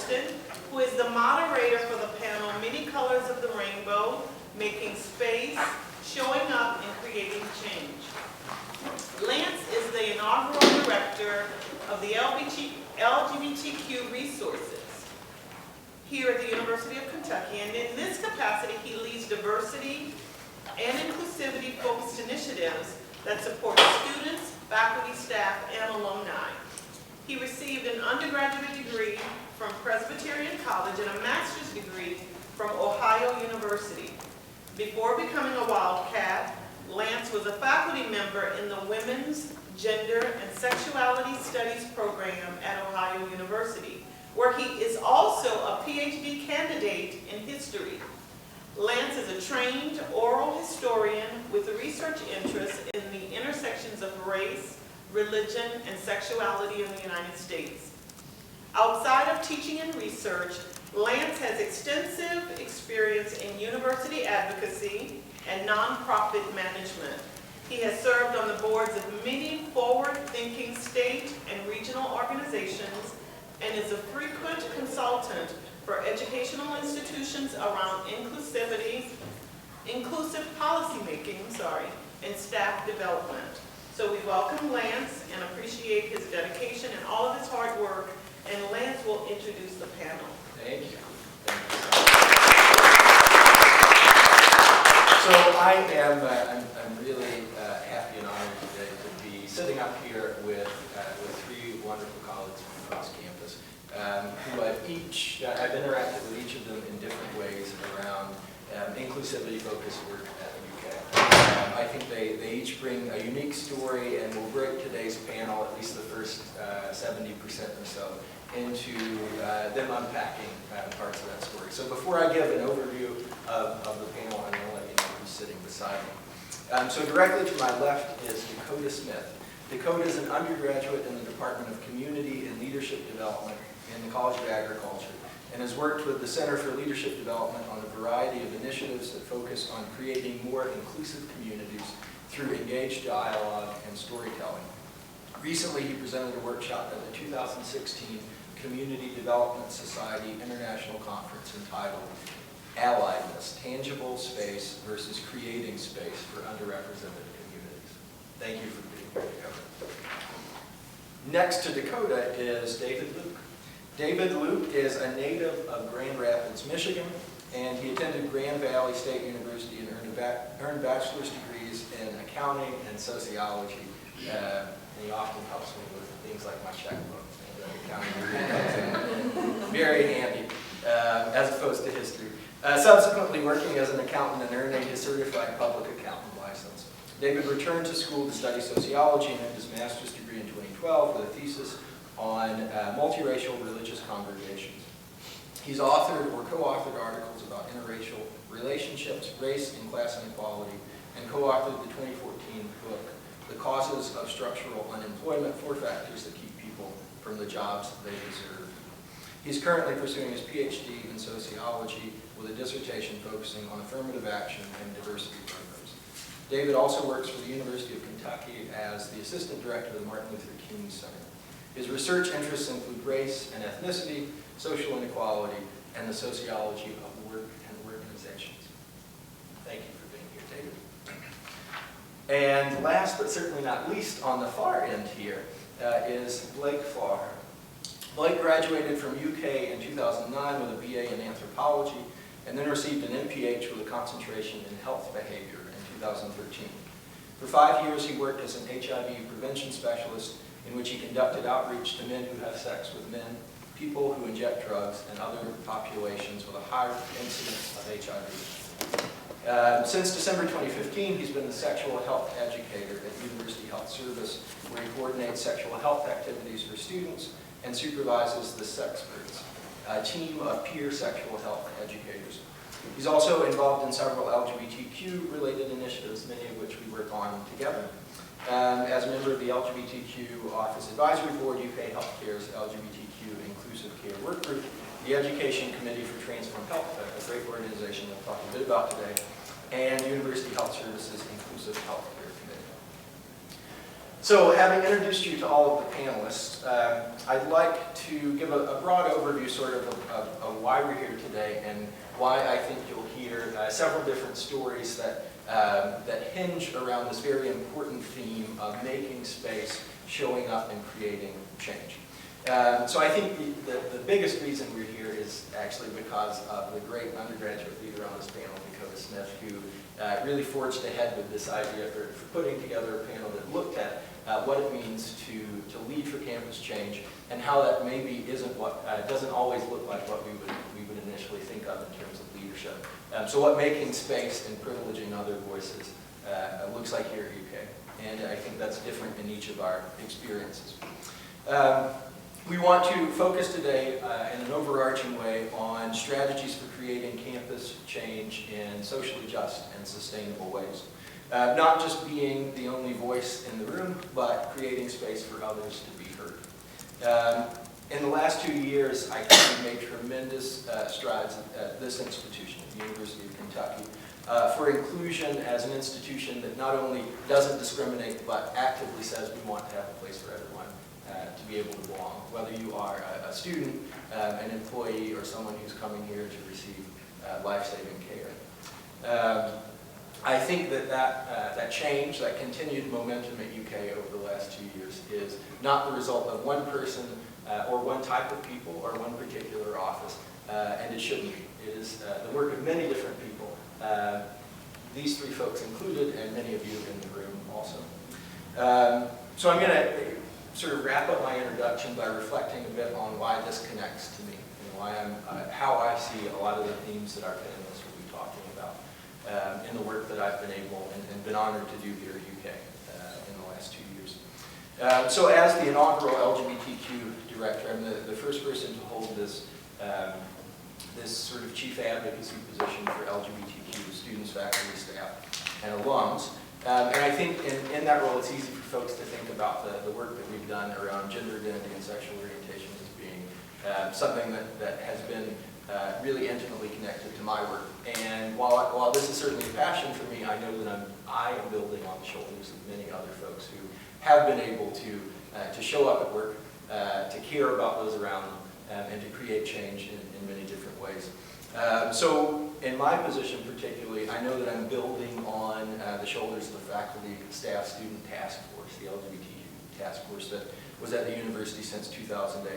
Poston, who is the moderator for the panel Many Colors of the Rainbow, Making Space, Showing Up, and Creating Change. Lance is the inaugural director of the LGBTQ resources here at the University of Kentucky, and in this capacity he leads diversity and inclusivity focused initiatives that support students, faculty, staff, and alumni. He received an undergraduate degree from Presbyterian College and a master's degree from Ohio University. Before becoming a Wildcat, Lance was a faculty member in the Women's, Gender, and Sexuality Studies program at Ohio University, where he is also a PhD candidate in history. Lance is a trained oral historian with research interests in the intersections of race, religion, and sexuality in the United States. Outside of teaching and research, Lance has extensive experience in university advocacy and nonprofit management. He has served on the boards of many forward-thinking state and regional organizations and is a frequent consultant for educational institutions around inclusive policymaking, and staff development. So we welcome Lance and appreciate his dedication and all of his hard work, and Lance will introduce the panel. Thank you. So I'm really happy and honored today to be sitting up here with three wonderful colleagues from across campus who I've interacted with each of them in different ways around inclusivity-focused work at the UK. I think they each bring a unique story, and we'll break today's panel, at least the first 70% or so, into them unpacking parts of that story. So before I give an overview of the panel, I'm going to let you know who's sitting beside me. So directly to my left is Dakota Smith. Dakota is an undergraduate in the Department of Community and Leadership Development in the College of Agriculture, and has worked with the Center for Leadership Development on a variety of initiatives that focus on creating more inclusive communities through engaged dialogue and storytelling. Recently, he presented a workshop at the 2016 Community Development Society International Conference entitled Alliedness, Tangible Space versus Creating Space for Underrepresented Communities. Thank you for being here, Dakota. Next to Dakota is David Luke. David Luke is a native of Grand Rapids, Michigan, and he attended Grand Valley State University and earned bachelor's degrees in accounting and sociology. And he often helps me with things like my checkbook. Very handy, as opposed to history. Subsequently working as an accountant and earning his certified public accountant license. David returned to school to study sociology and earned his master's degree in 2012 with a thesis on multiracial religious congregations. He's authored or co-authored articles about interracial relationships, race and class inequality, and co-authored the 2014 book, The Causes of Structural Unemployment, 4 Factors That Keep People from the Jobs They Deserve. He's currently pursuing his PhD in sociology with a dissertation focusing on affirmative action and diversity programs. David also works for the University of Kentucky as the assistant director of the Martin Luther King Center. His research interests include race and ethnicity, social inequality, and the sociology of work and organizations. Thank you for being here, David. And last but certainly not least, on the far end here, is Blake Farr. Blake graduated from UK in 2009 with a BA in anthropology, and then received an MPH with a concentration in health behavior in 2013. For 5 years, he worked as an HIV prevention specialist in which he conducted outreach to men who have sex with men, people who inject drugs, and other populations with a higher incidence of HIV. Since December 2015, he's been the sexual health educator at University Health Service, where he coordinates sexual health activities for students and supervises the Sexperts, a team of peer sexual health educators. He's also involved in several LGBTQ-related initiatives, many of which we work on together. As a member of the LGBTQ Office Advisory Board, UK Healthcare's LGBTQ Inclusive Care Work Group, the Education Committee for Transform Health, a great organization we'll talk a bit about today, and University Health Services Inclusive Healthcare Committee. So having introduced you to all of the panelists, I'd like to give a broad overview sort of why we're here today and why I think you'll hear several different stories that hinge around this very important theme of making space, showing up, and creating change. So I think the biggest reason we're here is actually because of the great undergraduate leader on this panel, Dakota, who really forged ahead with this idea for putting together a panel that looked at what it means to lead for campus change and how that maybe doesn't always look like what we would initially think of in terms of leadership. So what making space and privileging other voices looks like here at UK. And I think that's different in each of our experiences. We want to focus today in an overarching way on strategies for creating campus change in socially just and sustainable ways. Not just being the only voice in the room, but creating space for others to be heard. In the last 2 years, I think we've made tremendous strides at this institution, the University of Kentucky, for inclusion as an institution that not only doesn't discriminate, but actively says we want to have a place for everyone to be able to belong, whether you are a student, an employee, or someone who's coming here to receive life-saving care. I think that change, that continued momentum at UK over the last 2 years is not the result of one person or one type of people or one particular office, and it shouldn't be. It is the work of many different people, these three folks included, and many of you in the room also. So I'm going to sort of wrap up my introduction by reflecting a bit on why this connects to me, and how I see a lot of the themes that our panelists will be talking about in the work that I've been able and been honored to do here at UK in the last 2 years. So as the inaugural LGBTQ director, I'm the first person to hold this sort of chief advocacy position for LGBTQ students, faculty, staff, and alums. And I think in that role, it's easy for folks to think about the work that we've done around gender identity and sexual orientation as being something that has been really intimately connected to my work. And while this is certainly a passion for me, I know that I am building on the shoulders of many other folks who have been able to show up at work, to care about those around them, and to create change in many different ways. So in my position particularly, I know that I'm building on the shoulders of the faculty, staff, student task force, the LGBTQ task force that was at the university since 2008.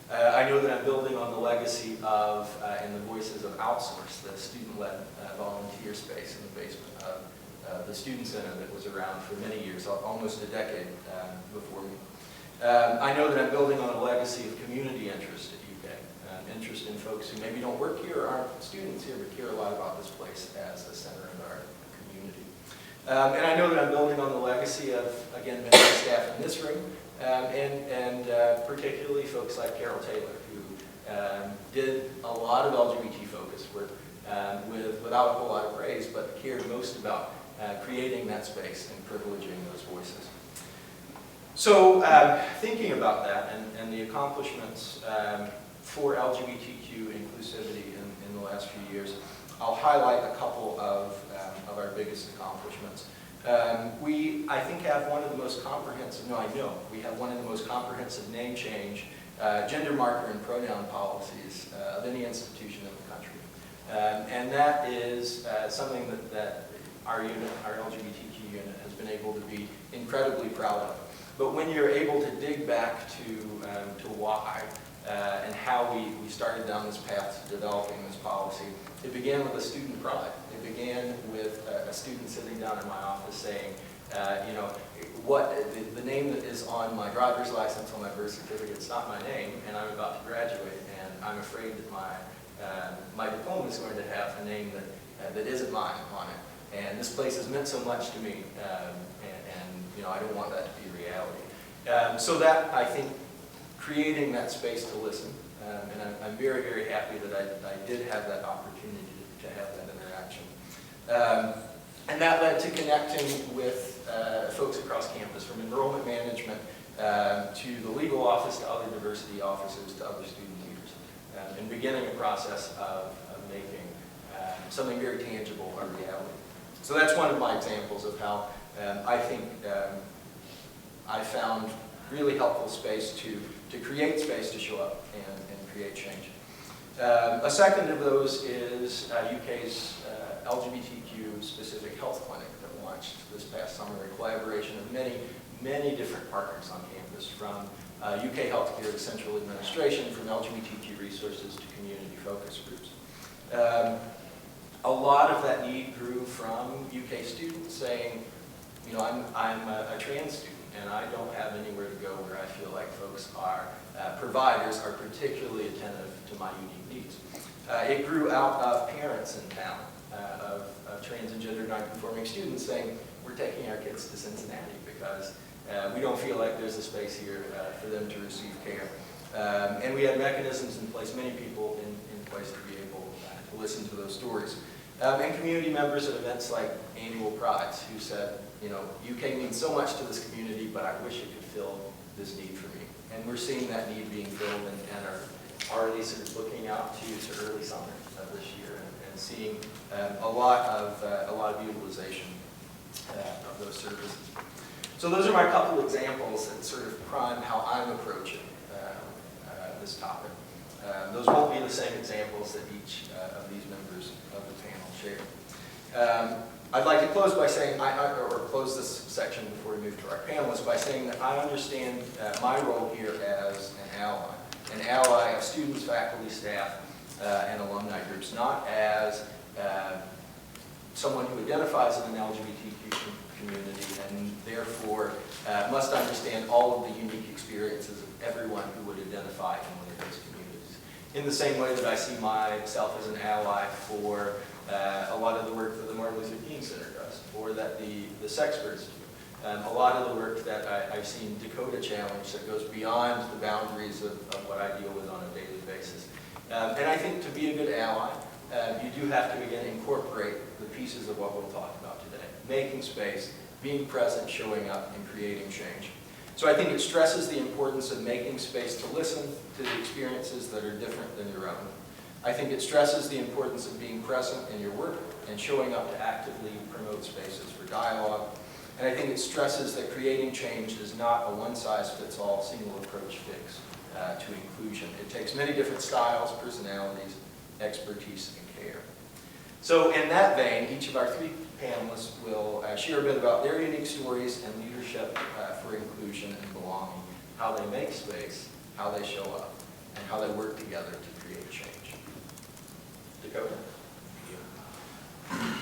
I know that I'm building on the legacy of and the voices of Outsource, the student-led volunteer space in the basement of the Student Center that was around for many years, almost a decade before me. I know that I'm building on a legacy of community interest at UK, interest in folks who maybe don't work here or aren't students here, but care a lot about this place as a center of our community. And I know that I'm building on the legacy of, again, many staff in this room, and particularly folks like Carol Taylor, who did a lot of LGBT-focused work without a whole lot of praise, but cared most about creating that space and privileging those voices. So thinking about that and the accomplishments for LGBTQ inclusivity in the last few years, I'll highlight a couple of our biggest accomplishments. We, I think, have one of the most comprehensive, we have one of the most comprehensive name change, gender marker and pronoun policies of any institution in the country. And that is something that our unit, our LGBTQ unit, has been able to be incredibly proud of. But when you're able to dig back to why and how we started down this path to developing this policy, it began with a student pride. It began with a student sitting down in my office saying, the name that is on my driver's license, on my birth certificate, it's not my name, and I'm about to graduate, and I'm afraid that my diploma is going to have a name that isn't mine on it. And this place has meant so much to me, and I don't want that to be reality. So that, I think, creating that space to listen, and I'm very, very happy that I did have that opportunity to have that interaction. And that led to connecting with folks across campus, from enrollment management to the legal office, to other diversity officers, to other student leaders, and beginning a process of making something very tangible a reality. So that's one of my examples of how I think I found really helpful space to create space to show up and create change. A second of those is UK's LGBTQ specific health clinic that launched this past summer, a collaboration of many different partners on campus, from UK Healthcare to Central Administration, from LGBTQ resources to community focus groups. A lot of that need grew from UK students saying, you know, I'm a trans student and I don't have anywhere to go where I feel like folks are, providers are particularly attentive to my unique needs. It grew out of parents in town of trans and gender nonconforming students saying, we're taking our kids to Cincinnati because we don't feel like there's a space here for them to receive care. And we had mechanisms in place, many people in place to be able to listen to those stories. And community members at events like Annual Prides who said, you know, UK means so much to this community, but I wish it could fill this need for me. And we're seeing that need being filled and are already sort of looking out to early summer of this year and seeing a lot of utilization of those services. So those are my couple examples that sort of prime how I'm approaching this topic. Those won't be the same examples that each of these members of the panel share. I'd like to close by saying, or close this section before we move to our panelists, by saying that I understand my role here as an ally of students, faculty, staff, and alumni groups, not as someone who identifies in an LGBTQ community and therefore must understand all of the unique experiences of everyone who would identify in one of those communities. In the same way that I see myself as an ally for a lot of the work that the Martin Luther King Center does, or that the Sexperts do. A lot of the work that I've seen Dakota challenge that goes beyond the boundaries of what I deal with on a daily basis. And I think to be a good ally, you do have to, again, incorporate the pieces of what we'll talk about today. Making space, being present, showing up, and creating change. So I think it stresses the importance of making space to listen to the experiences that are different than your own. I think it stresses the importance of being present in your work and showing up to actively promote spaces for dialogue. And I think it stresses that creating change is not a one-size-fits-all single approach fix to inclusion. It takes many different styles, personalities, expertise, and care. So in that vein, each of our three panelists will share a bit about their unique stories and leadership for inclusion and belonging, how they make space, how they show up, and how they work together to create change. Dakota? Thank you.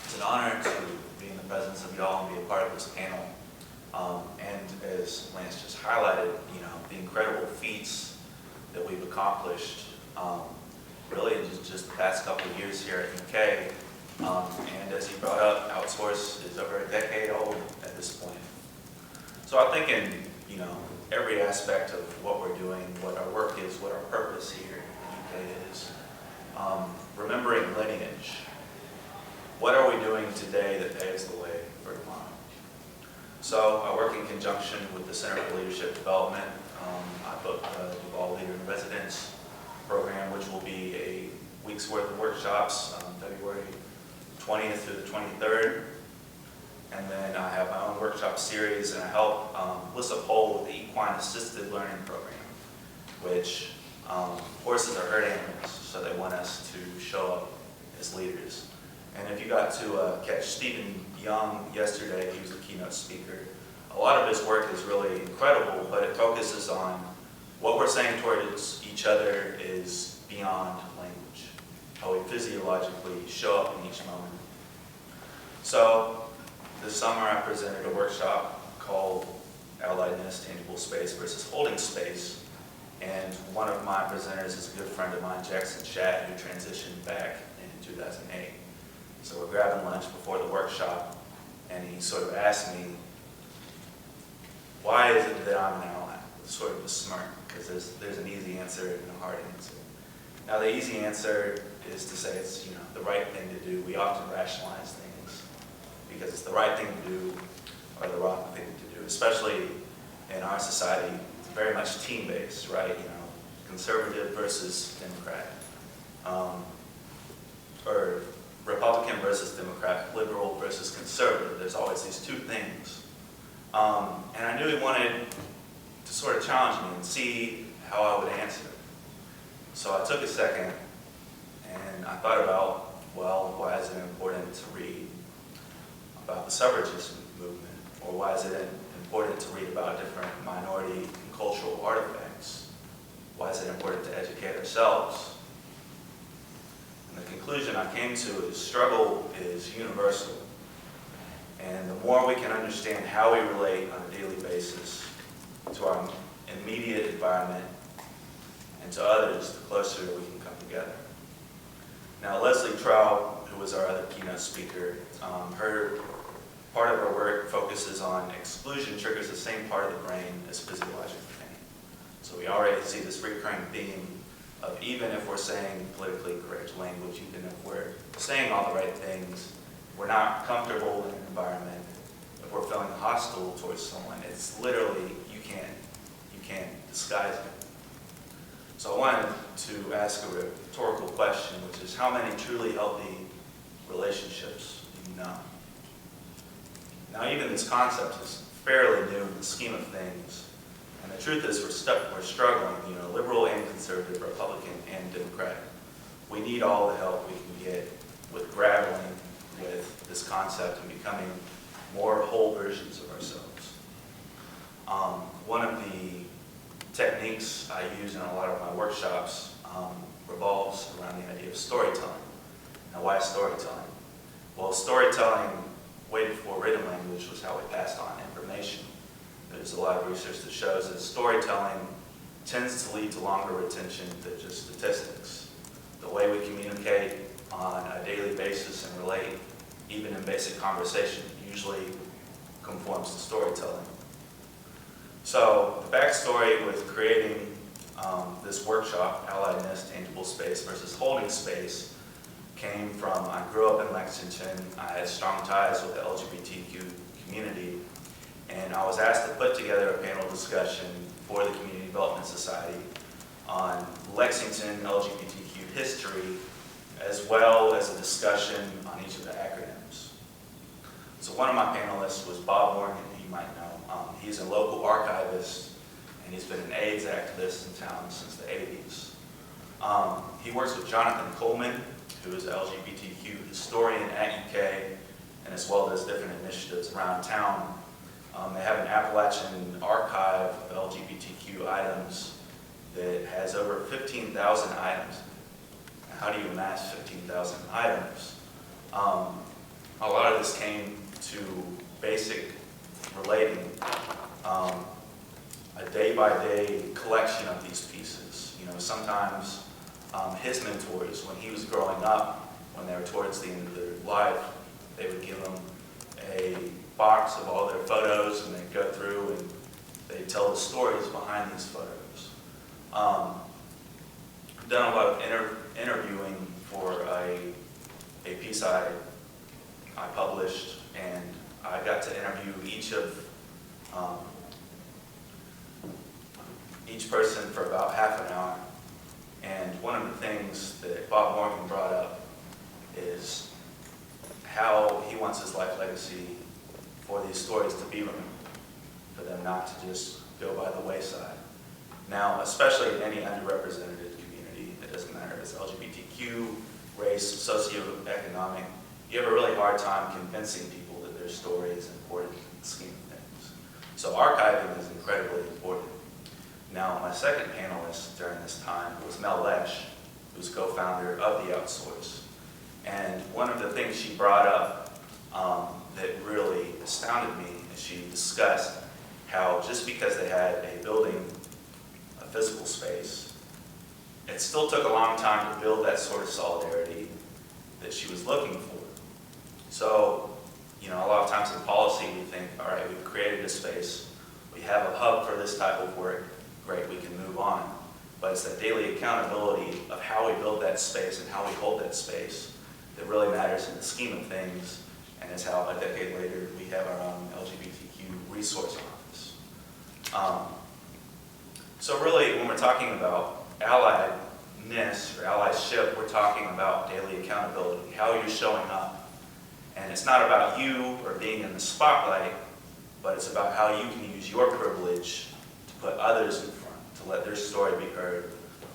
It's an honor to be in the presence of y'all and be a part of this panel. And as Lance just highlighted, you know, the incredible feats that we've accomplished really in just the past couple of years here at UK. And as he brought up, Outsource is over a decade old at this point. So I think in, you know, every aspect of what we're doing, what our work is, what our purpose here in UK is, remembering lineage. What are we doing today that paves the way for tomorrow? So I work in conjunction with the Center for Leadership Development. I booked the Duval Leader in Residence program, which will be a week's worth of workshops, February 20th through the 23rd. And then I have my own workshop series, and I help Lissa Pohl with the Equine Assisted Learning Program, which horses are herd animals, so they want us to show up as leaders. And if you got to catch Stephen Young yesterday, he was a keynote speaker. A lot of his work is really incredible, but it focuses on what we're saying towards each other is beyond language, how we physiologically show up in each moment. So this summer I presented a workshop called Alliedness, Tangible Space versus Holding Space. And one of my presenters is a good friend of mine, Jackson Shatt, who transitioned back in 2008. So we're grabbing lunch before the workshop, and he sort of asked me, why is it that I'm an ally? With sort of a smirk, because there's an easy answer and a hard answer. Now the easy answer is to say it's, you know, the right thing to do. We often rationalize things because it's the right thing to do or the wrong thing to do, especially in our society. It's very much team-based, right? You know, conservative versus Democrat, or Republican versus Democrat, liberal versus conservative. There's always these two things. And I knew he wanted to sort of challenge me and see how I would answer. So I took a second and I thought about, well, why is it important to read about the suffragist movement? Or why is it important to read about different minority and cultural artifacts? Why is it important to educate ourselves? And the conclusion I came to is struggle is universal. And the more we can understand how we relate on a daily basis to our immediate environment and to others, the closer we can come together. Now, Leslie Trout, who was our other keynote speaker, part of her work focuses on exclusion triggers the same part of the brain as physiological pain. So we already see this recurring theme of even if we're saying politically correct language, even if we're saying all the right things, we're not comfortable in an environment, if we're feeling hostile towards someone, it's literally, you can't disguise it. So I wanted to ask a rhetorical question, which is how many truly healthy relationships do you know? Now, even this concept is fairly new in the scheme of things, and the truth is we're struggling, liberal and conservative, Republican and Democratic. We need all the help we can get with grappling with this concept and becoming more whole versions of ourselves. One of the techniques I use in a lot of my workshops revolves around the idea of storytelling. Now, why storytelling? Well, storytelling, way before written language, was how we passed on information. There's a lot of research that shows that storytelling tends to lead to longer retention than just statistics. The way we communicate on a daily basis and relate, even in basic conversation, usually conforms to storytelling. So the backstory with creating this workshop, Alliedness, Tangible Space versus Holding Space, came from, I grew up in Lexington, I had strong ties with the LGBTQ community, and I was asked to put together a panel discussion for the Community Development Society on Lexington LGBTQ history, as well as a discussion on each of the acronyms. So one of my panelists was Bob Morgan, who you might know. He's a local archivist, and he's been an AIDS activist in town since the 80s. He works with Jonathan Coleman, who is an LGBTQ historian at UK, and as well as different initiatives around town. They have an Appalachian archive of LGBTQ items that has over 15,000 items. How do you amass 15,000 items? A lot of this came to basic relating, a day-by-day collection of these pieces. Sometimes his mentors, when he was growing up, when they were towards the end of their life, they would give him a box of all their photos, and they'd go through and they'd tell the stories behind these photos. I've done a lot of interviewing for a piece I published, and I got to interview each person for about half an hour. And one of the things that Bob Morgan brought up is how he wants his life legacy for these stories to be remembered, for them not to just go by the wayside. Now, especially in any underrepresented community, it doesn't matter if it's LGBTQ, race, socioeconomic, you have a really hard time convincing people that their story is important in the scheme of things. So archiving is incredibly important. Now, my second panelist during this time was Mel Ledge, who's co-founder of The Outsource. And one of the things she brought up that really astounded me is she discussed how just because they had a building, a physical space, it still took a long time to build that sort of solidarity that she was looking for. So, a lot of times in policy we think, all right, we've created a space, we have a hub for this type of work, great, we can move on. But it's that daily accountability of how we build that space and how we hold that space that really matters in the scheme of things, and is how a decade later we have our own LGBTQ resource office. So really, when we're talking about alliedness or allyship, we're talking about daily accountability, how you're showing up. And it's not about you or being in the spotlight, but it's about how you can use your privilege to put others in front, to let their story be heard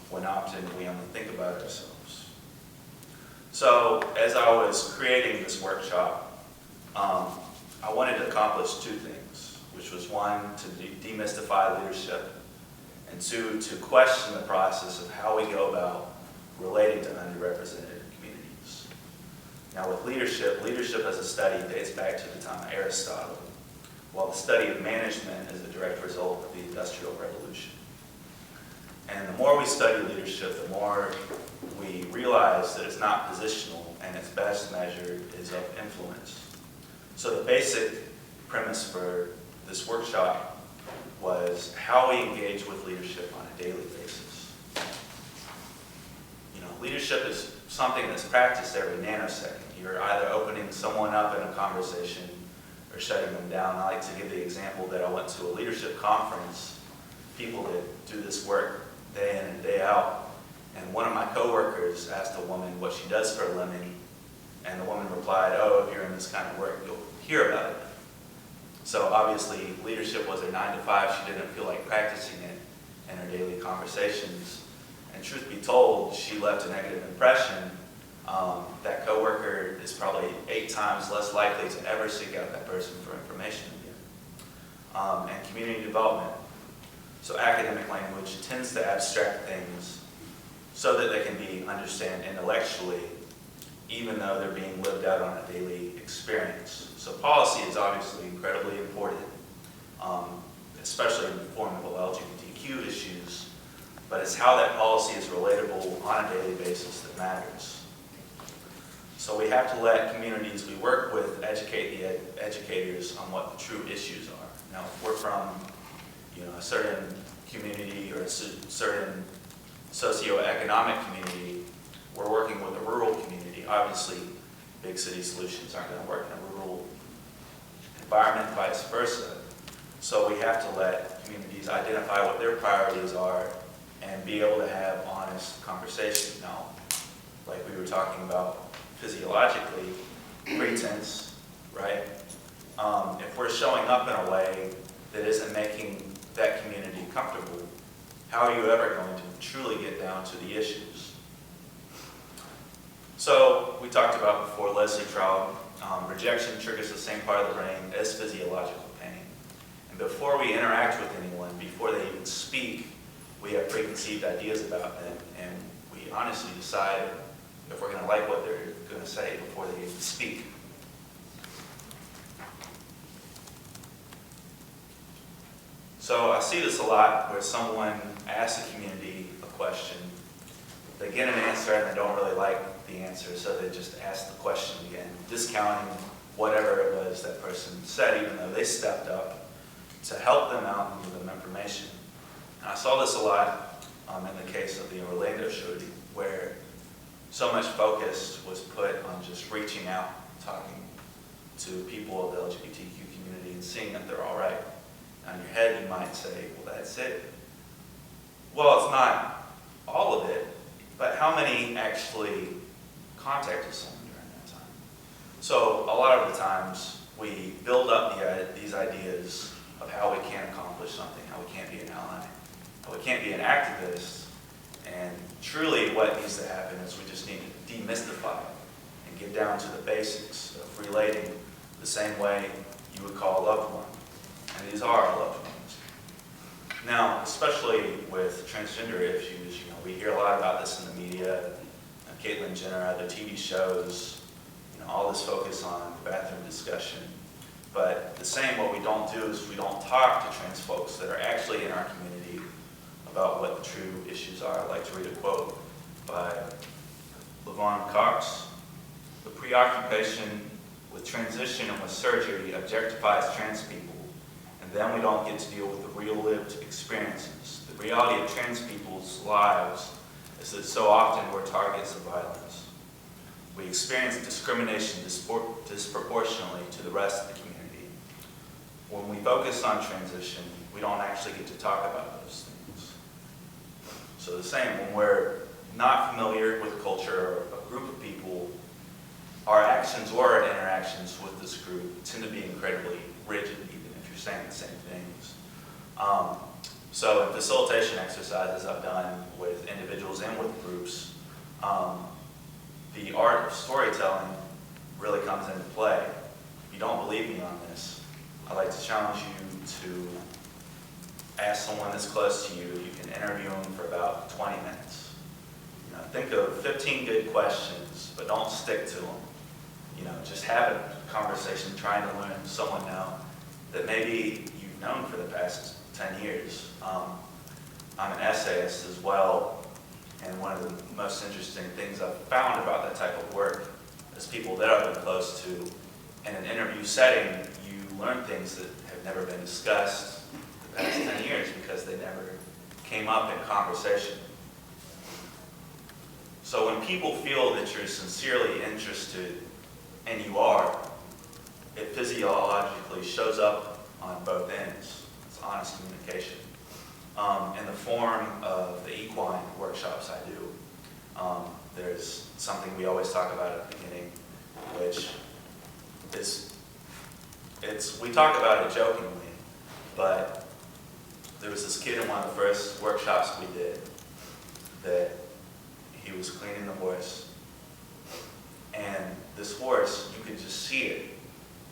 when often we only think about ourselves. So as I was creating this workshop, I wanted to accomplish two things, which was one, to demystify leadership, and two, to question the process of how we go about relating to underrepresented communities. Now with leadership as a study dates back to the time of Aristotle, while the study of management is a direct result of the Industrial Revolution. And the more we study leadership, the more we realize that it's not positional and its best measure is of influence. So the basic premise for this workshop was how we engage with leadership on a daily basis. You know, leadership is something that's practiced every nanosecond. You're either opening someone up in a conversation or shutting them down. I like to give the example that I went to a leadership conference, people that do this work day in and day out, and one of my coworkers asked a woman what she does for a living, and the woman replied, "Oh, if you're in this kind of work, you'll hear about it." So obviously, leadership was her 9 to 5. She didn't feel like practicing it in her daily conversations. And truth be told, she left a negative impression. That coworker is probably 8 times less likely to ever seek out that person for information again. And community development. So academic language tends to abstract things so that they can be understood intellectually, even though they're being lived out on a daily experience. So policy is obviously incredibly important, especially in the form of LGBTQ issues, but it's how that policy is relatable on a daily basis that matters. So we have to let communities we work with educate the educators on what the true issues are. Now, if we're from a certain community or a certain socioeconomic community, we're working with a rural community. Obviously, big city solutions aren't going to work in a rural environment, vice versa. So we have to let communities identify what their priorities are and be able to have honest conversation. Now, like we were talking about physiologically, pretense, right? If we're showing up in a way that isn't making that community comfortable, how are you ever going to truly get down to the issues? So we talked about before, Leslie trial, rejection triggers the same part of the brain as physiological pain. And before we interact with anyone, before they even speak, we have preconceived ideas about them, and we honestly decide if we're going to like what they're going to say before they even speak. So I see this a lot where someone asks a community a question, they get an answer and they don't really like the answer, so they just ask the question again, discounting whatever it was that person said, even though they stepped up to help them out and give them information. And I saw this a lot in the case of the Orlando shooting, where so much focus was put on just reaching out, talking to people of the LGBTQ community and seeing if they're all right. Now in your head you might say, well, that's it. Well, it's not all of it, but how many actually contacted someone during that time? So a lot of the times we build up these ideas of how we can accomplish something, how we can't be an ally, how we can't be an activist, and truly what needs to happen is we just need to demystify and get down to the basics of relating the same way you would call a loved one. And these are our loved ones. Now, especially with transgender issues, we hear a lot about this in the media, Caitlyn Jenner, other TV shows, all this focus on the bathroom discussion. But the same, what we don't do is we don't talk to trans folks that are actually in our community about what the true issues are. I'd like to read a quote by Levon Cox. The preoccupation with transition and with surgery objectifies trans people, and then we don't get to deal with the real lived experiences. The reality of trans people's lives is that so often we're targets of violence. We experience discrimination disproportionately to the rest of the community. When we focus on transition, we don't actually get to talk about those things. So the same, when we're not familiar with culture or a group of people, our actions or our interactions with this group tend to be incredibly rigid, even if you're you're saying the same things. So in facilitation exercises I've done with individuals and with groups, the art of storytelling really comes into play. If you don't believe me on this, I'd like to challenge you to ask someone that's close to you. You can interview them for about 20 minutes. You know, think of 15 good questions, but don't stick to them. You know, just have a conversation trying to learn someone now that maybe you've known for the past 10 years. I'm an essayist as well, and one of the most interesting things I've found about that type of work is people that I've been close to. In an interview setting, you learn things that have never been discussed the past 10 years because they never came up in conversation. So when people feel that you're sincerely interested, and you are, it physiologically shows up on both ends. It's honest communication. In the form of the equine workshops I do, there's something we always talk about at the beginning, which is, we talk about it jokingly, but there was this kid in one of the first workshops we did that he was cleaning the horse, and this horse, you could just see it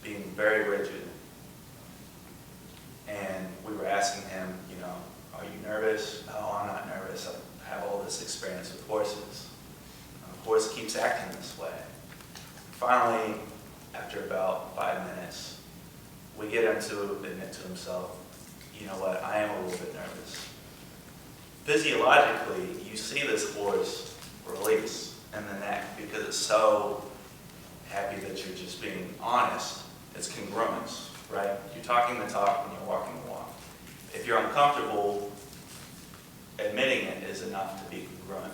being very rigid. And we were asking him, you know, are you nervous? No, I'm not nervous. I have all this experience with horses. And the horse keeps acting this way. Finally, after about 5 minutes, we get him to admit to himself, you know what, I am a little bit nervous. Physiologically, you see this horse release in the neck because it's so happy that you're just being honest. It's congruence, right? You're talking the talk and you're walking the walk. If you're uncomfortable, admitting it is enough to be congruent.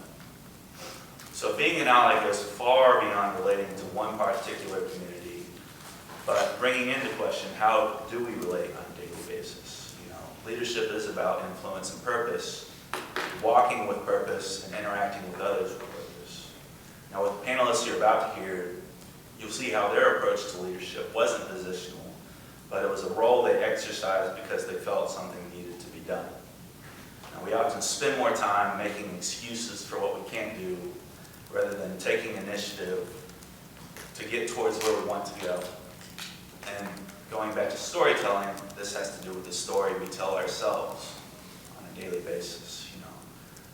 So being an ally goes far beyond relating to one particular community, but bringing into question, how do we relate on a daily basis? You know, leadership is about influence and purpose, walking with purpose and interacting with others with purpose. Now with the panelists you're about to hear, you'll see how their approach to leadership wasn't positional, but it was a role they exercised because they felt something needed to be done. Now, we often spend more time making excuses for what we can't do rather than taking initiative to get towards where we want to go. And going back to storytelling, this has to do with the story we tell ourselves on a daily basis. You know,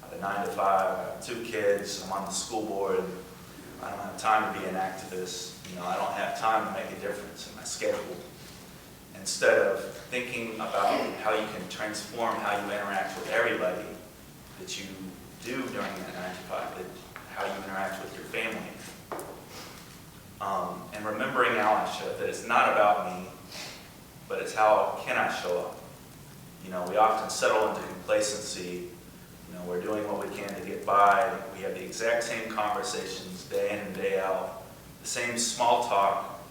I have a 9 to 5, I have 2 kids, I'm on the school board, I don't have time to be an activist, you know, I don't have time to make a difference in my schedule. Instead of thinking about how you can transform how you interact with everybody that you do during that 9 to 5, how you interact with your family. And remembering allyship, that it's not about me, but it's how can I show up. You know, we often settle into complacency. You know, we're doing what we can to get by. We have the exact same conversations day in and day out, the same small talk,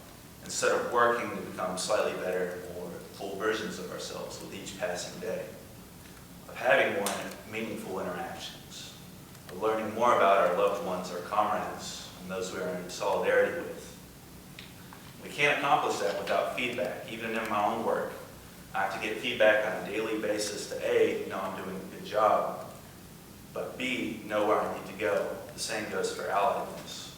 instead of working to become slightly better, more full versions of ourselves with each passing day, of having more meaningful interactions, of learning more about our loved ones, our comrades, and those we are in solidarity with. We can't accomplish that without feedback. Even in my own work, I have to get feedback on a daily basis to A, know I'm doing a good job, but B, know where I need to go. The same goes for alliedness.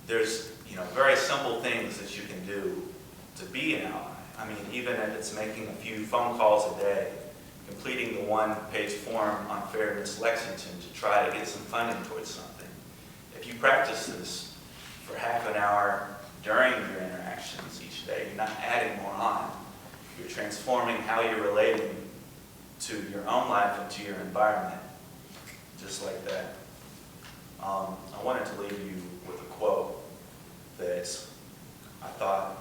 There's, you know, very simple things that you can do to be an ally. I mean, even if it's making a few phone calls a day, completing the 1-page form on Fairness Lexington to try to get some funding towards something. If you practice this for half an hour during your interactions each day, you're not adding more on. You're transforming how you're relating to your own life and to your environment, just like that. I wanted to leave you with a quote that I thought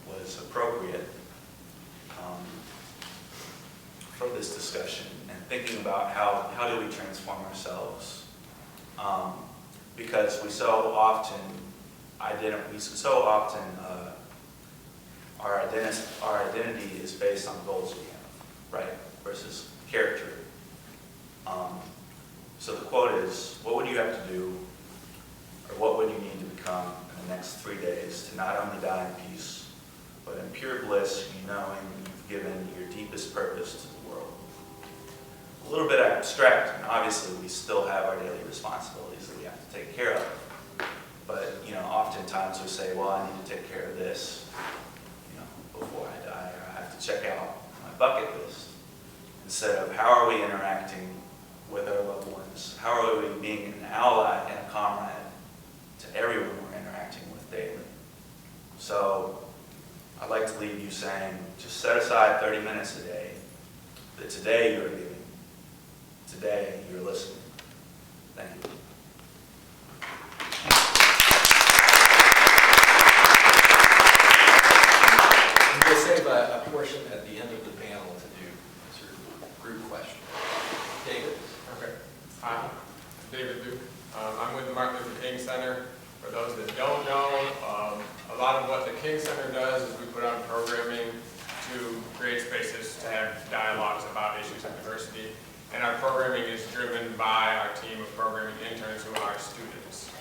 was appropriate for this discussion and thinking about how do we transform ourselves. Because we so often our identity is based on goals we have, right, versus character. So the quote is, what would you have to do, or what would you need to become in the next 3 days to not only die in peace, but in pure bliss, you knowing you've given your deepest purpose to the world. A little bit abstract, and obviously we still have our daily responsibilities that we have to take care of. But, oftentimes we say, well, I need to take care of this, before I die, or I have to check out my bucket list. Instead of how are we interacting with our loved ones? How are we being an ally and a comrade to everyone we're interacting with daily? So I'd like to leave you saying, just set aside 30 minutes a day, that today you're giving, today you're listening. Thank you. We'll save a portion at the end of the panel to do sort of group question. David? Okay. Hi, David Duke. I'm with the Martin Luther King Center. For those that don't know, a lot of what the King Center does is we put on programming to create spaces to have dialogues about issues of diversity. And our programming is driven by our team of programming interns who are students.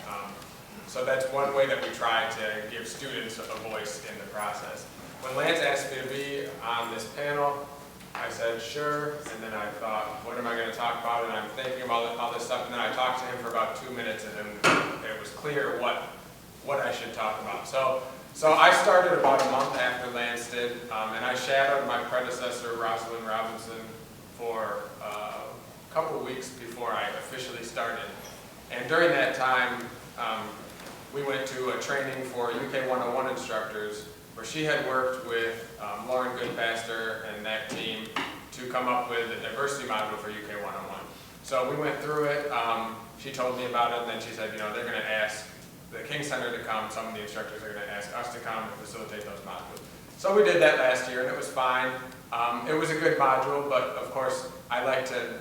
So that's one way that we try to give students a voice in the process. When Lance asked me to be on this panel, I said, sure, and then I thought, what am I going to talk about? And I'm thinking about all this stuff, and then I talked to him for about 2 minutes, and then it was clear what I should talk about. So I started about a month after Lance did, and I shadowed my predecessor, Rosalind Robinson, for a couple of weeks before I officially started. And during that time, we went to a training for UK 101 instructors, where she had worked with Lauren Goodfaster and that team to come up with a diversity module for UK 101. So we went through it, she told me about it, and then she said, they're going to ask the King Center to come, some of the instructors are going to ask us to come and facilitate those modules. So we did that last year, and it was fine. It was a good module, but of course, I like to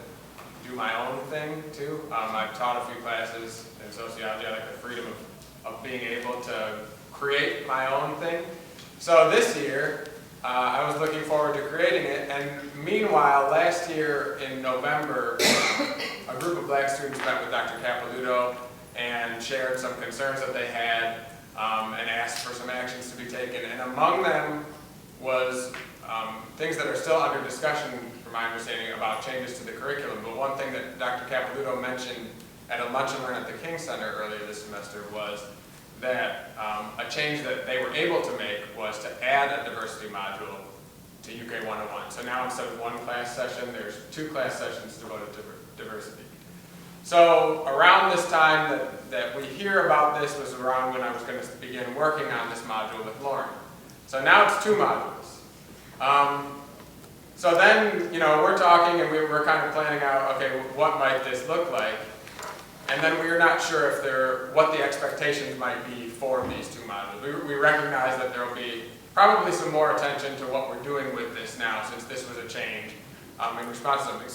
do my own thing too. I've taught a few classes in sociology. I like the freedom of being able to create my own thing. So this year, I was looking forward to creating it, and meanwhile, last year in November, a group of black students met with Dr. Capilouto and shared some concerns that they had and asked for some actions to be taken. And among them was things that are still under discussion, from my understanding, about changes to the curriculum. But one thing that Dr. Capilouto mentioned at a lunch and learn at the King Center earlier this semester was that a change that they were able to make was to add a diversity module to UK 101. So now instead of one class session, there's 2 class sessions devoted to diversity. So around this time that we hear about this was around when I was going to begin working on this module with Lauren. So now it's 2 modules. So then, we're talking and we're kind of planning out, okay, what might this look like? And then we are not sure what the expectations might be for these 2 modules. We recognize that there will be probably some more attention to what we're doing with this now, since this was a change in response to something.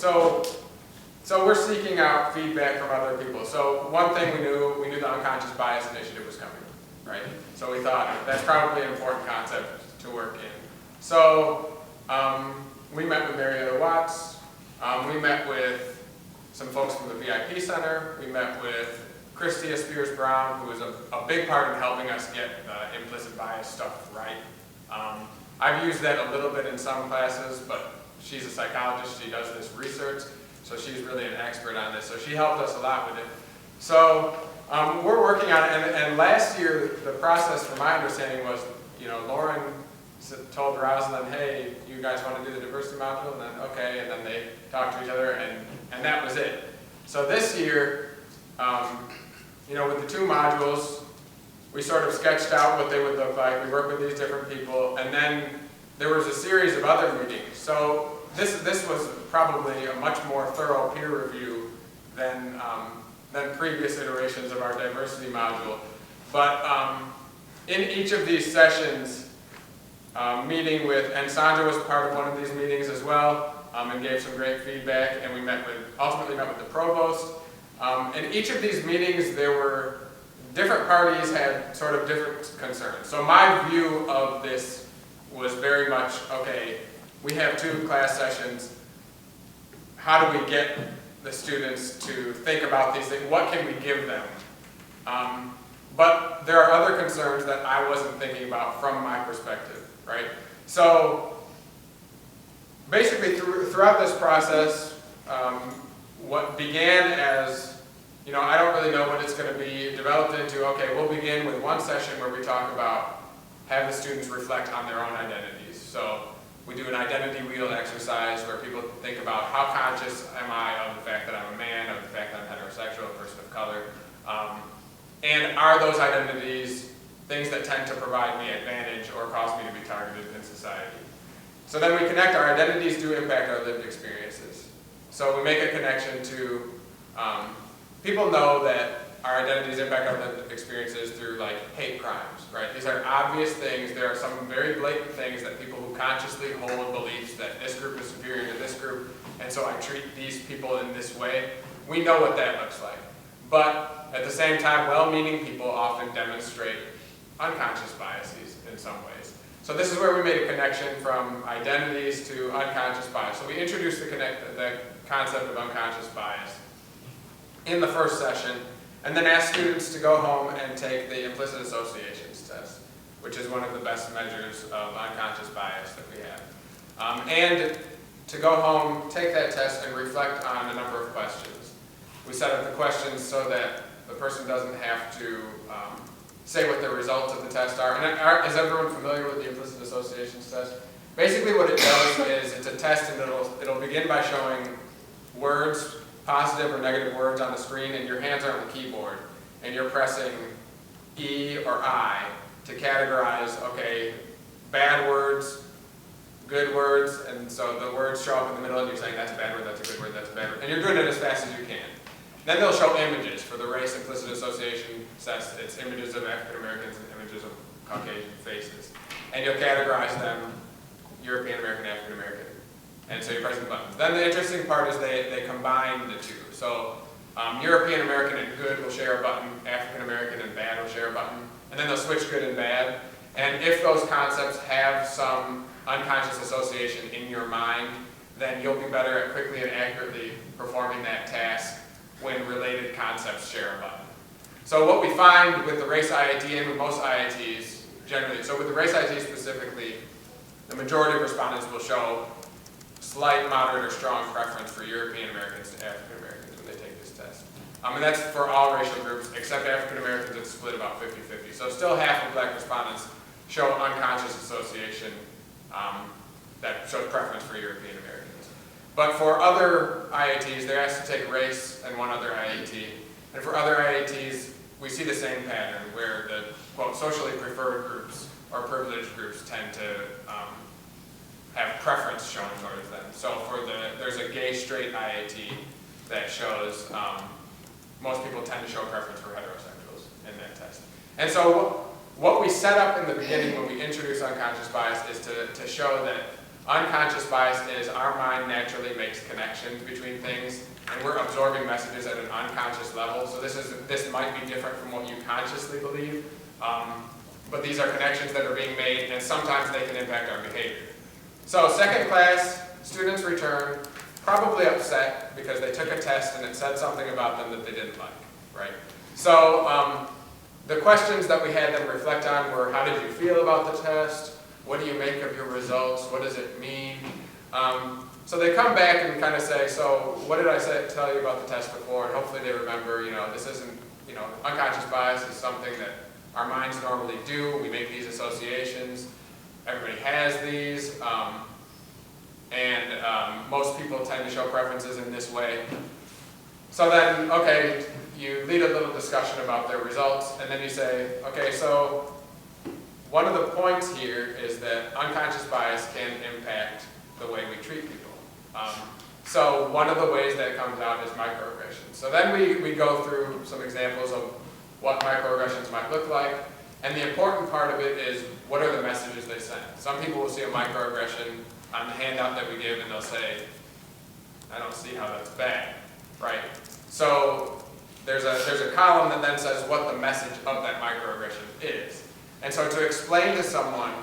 So we're seeking out feedback from other people. So one thing we knew the unconscious bias initiative was coming, right? So we thought that's probably an important concept to work in. So we met with Marietta Watts. We met with some folks from the VIP Center. We met with Christia Spears-Brown, who was a big part in helping us get the implicit bias stuff right. I've used that a little bit in some classes, but she's a psychologist. She does this research, so she's really an expert on this. So she helped us a lot with it. So we're working on it, and last year, the process, from my understanding, was, Lauren told Rosalind, hey, you guys want to do the diversity module? And then, okay, and then they talked to each other, and that was it. So this year, with the 2 modules, we sort of sketched out what they would look like. We worked with these different people, and then there was a series of other meetings. So this was probably a much more thorough peer review than previous iterations of our diversity module. But in each of these sessions, meeting with, and Sandra was part of one of these meetings as well, and gave some great feedback, and we ultimately met with the provost. In each of these meetings, there were different parties had sort of different concerns. So my view of this was very much, okay, we have 2 class sessions. How do we get the students to think about these things? What can we give them? But there are other concerns that I wasn't thinking about from my perspective. right? So basically throughout this process, what began as, I don't really know what it's going to be, developed into, okay, we'll begin with one session where we talk about, have the students reflect on their own identities. So we do an identity wheel exercise where people think about how conscious am I of the fact that I'm a man, of the fact that I'm heterosexual, a person of color, and are those identities things that tend to provide me advantage or cause me to be targeted in society. So then we connect our identities do impact our lived experiences. So we make a connection to, people know that our identities impact our lived experiences through like hate crimes, right? These are obvious things. There are some very blatant things that people who consciously hold beliefs that this group is superior to this group, and so I treat these people in this way. We know what that looks like. But at the same time, well-meaning people often demonstrate unconscious biases in some ways. So this is where we made a connection from identities to unconscious bias. So we introduced the concept of unconscious bias in the first session, and then asked students to go home and take the implicit associations test, which is one of the best measures of unconscious bias that we have. And to go home, take that test, and reflect on a number of questions. We set up the questions so that the person doesn't have to say what the results of the test are. And is everyone familiar with the implicit associations test? Basically what it does is it's a test, and it'll begin by showing words, positive or negative words on the screen, and your hands are on the keyboard, and you're pressing E or I to categorize, okay, bad words, good words, and so the words show up in the middle, and you're saying that's a bad word, that's a good word, that's a bad word, and you're doing it as fast as you can. Then they'll show images for the race implicit association test. It's images of African Americans and images of Caucasian faces, and you'll categorize them European American, African American. And so you're pressing buttons. Then the interesting part is they combine the two. So European American and good will share a button, African American and bad will share a button, and then they'll switch good and bad. And if those concepts have some unconscious association in your mind, then you'll be better at quickly and accurately performing that task when related concepts share a button. So what we find with the race IIT and with most IITs generally, so with the race IIT specifically, the majority of respondents will show slight, moderate, or strong preference for European Americans to African Americans when they take this test. And that's for all racial groups, except African Americans, it's split about 50-50. So still half of black respondents show unconscious association that shows preference for European Americans. But for other IITs, they're asked to take race and one other IIT. And for other IITs, we see the same pattern where the, quote, socially preferred groups or privileged groups tend to have preference shown towards them. So there's a gay straight IIT that shows most people tend to show preference for heterosexuals in that test. And so what we set up in the beginning when we introduce unconscious bias is to show that unconscious bias is our mind naturally makes connections between things, and we're absorbing messages at an unconscious level. So this might be different from what you consciously believe, but these are connections that are being made, and sometimes they can impact our behavior. So second class, students return probably upset because they took a test and it said something about them that they didn't like, right? So the questions that we had them reflect on were, how did you feel about the test? What do you make of your results? What does it mean? So they come back and kind of say, so what did I tell you about the test before? And hopefully they remember, this isn't, unconscious bias is something that our minds normally do. We make these associations. Everybody has these. And most people tend to show preferences in this way. So then, okay, you lead a little discussion about their results, and then you say, okay, so one of the points here is that unconscious bias can impact the way we treat people. So one of the ways that it comes out is microaggressions. So then we go through some examples of what microaggressions might look like, and the important part of it is what are the messages they send. Some people will see a microaggression on the handout that we give, and they'll say, I don't see how that's bad, right? So there's a column that then says what the message of that microaggression is. And so to explain to someone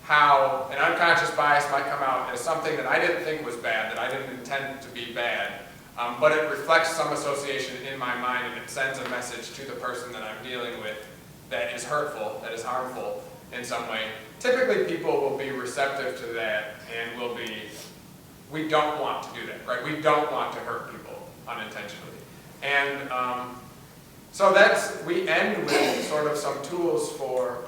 how an unconscious bias might come out as something that I didn't think was bad, that I didn't intend to be bad, but it reflects some association in my mind, and it sends a message to the person that I'm dealing with that is hurtful, that is harmful, in some way, typically people will be receptive to that and we don't want to do that, right? We don't want to hurt people unintentionally. And so we end with sort of some tools for,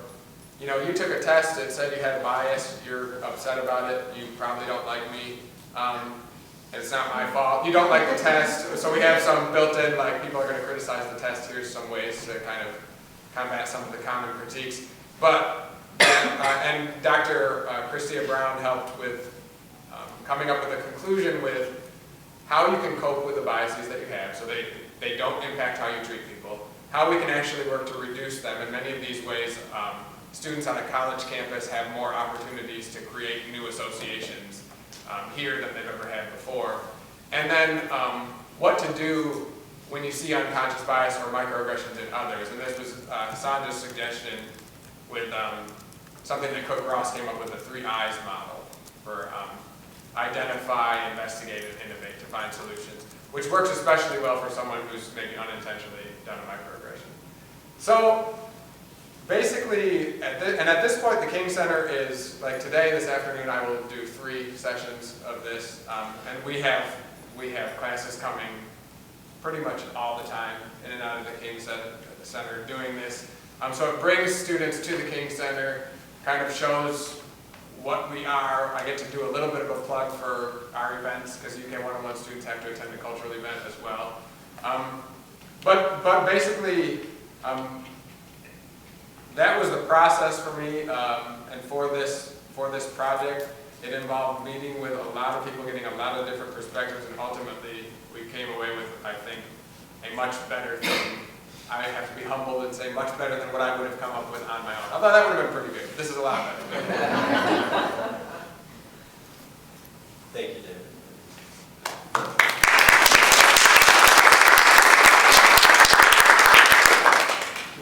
you took a test, it said you had a bias, you're upset about it, you probably don't like me, it's not my fault. You don't like the test, so we have some built-in, like people are going to criticize the test, here's some ways to kind of combat some of the common critiques. But, and Dr. Christia Brown helped with coming up with a conclusion with how you can cope with the biases that you have so they don't impact how you treat people, how we can actually work to reduce them. In many of these ways, students on a college campus have more opportunities to create new associations here than they've ever had before. And then what to do when you see unconscious bias or microaggressions in others. And this was Sandra's suggestion with something that Cook Ross came up with, the 3 I's model for identify, investigate, and innovate to find solutions, which works especially well for someone who's maybe unintentionally done a microaggression. So basically, at this point, the King Center is, like today, this afternoon, I will do 3 sessions of this, and we have classes coming pretty much all the time in and out of the King Center doing this. So it brings students to the King Center, kind of shows what we are. I get to do a little bit of a plug for our events, because UK 101 students have to attend a cultural event as well. But basically, that was the process for me, and for this project, it involved meeting with a lot of people, getting a lot of different perspectives, and ultimately we came away with, I think, a much better thing. I have to be humbled and say much better than what I would have come up with on my own. Although that would have been pretty good. This is a lot better. Thank you, David.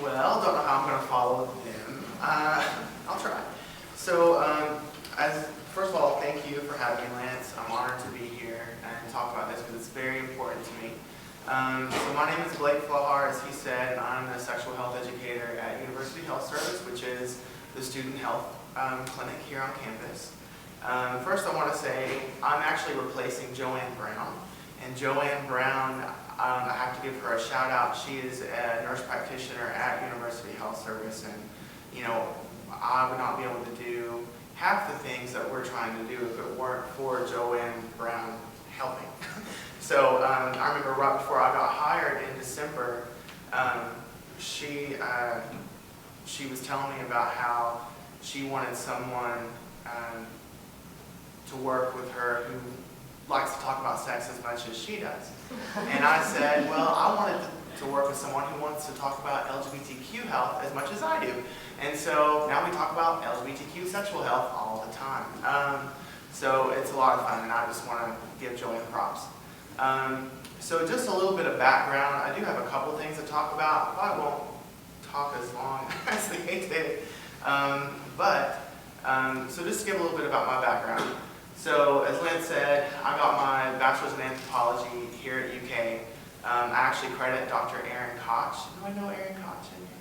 Well, don't know how I'm going to follow them. I'll try. So, first of all, thank you for having me, Lance. I'm honored to be here and talk about this because it's very important to me. So my name is Blake Flahar, as he said, and I'm a sexual health educator at University Health Service, which is the student health clinic here on campus. First, I want to say I'm actually replacing Joanne Brown. And Joanne Brown, I have to give her a shout out. She is a nurse practitioner at University Health Service, and I would not be able to do half the things that we're trying to do if it weren't for Joanne Brown helping. So I remember right before I got hired in December, she was telling me about how she wanted someone to work with her who likes to talk about sex as much as she does. And I said, well, I wanted to work with someone who wants to talk about LGBTQ health as much as I do. And so now we talk about LGBTQ sexual health all the time. So it's a lot of fun, and I just want to give Joanne props. So just a little bit of background. I do have a couple things to talk about. I probably won't talk as long as the case did. So just to give a little bit about my background. So as Lynn said, I got my bachelor's in anthropology here at UK. I actually credit Dr. Erin Koch. Do I know Erin Koch in here?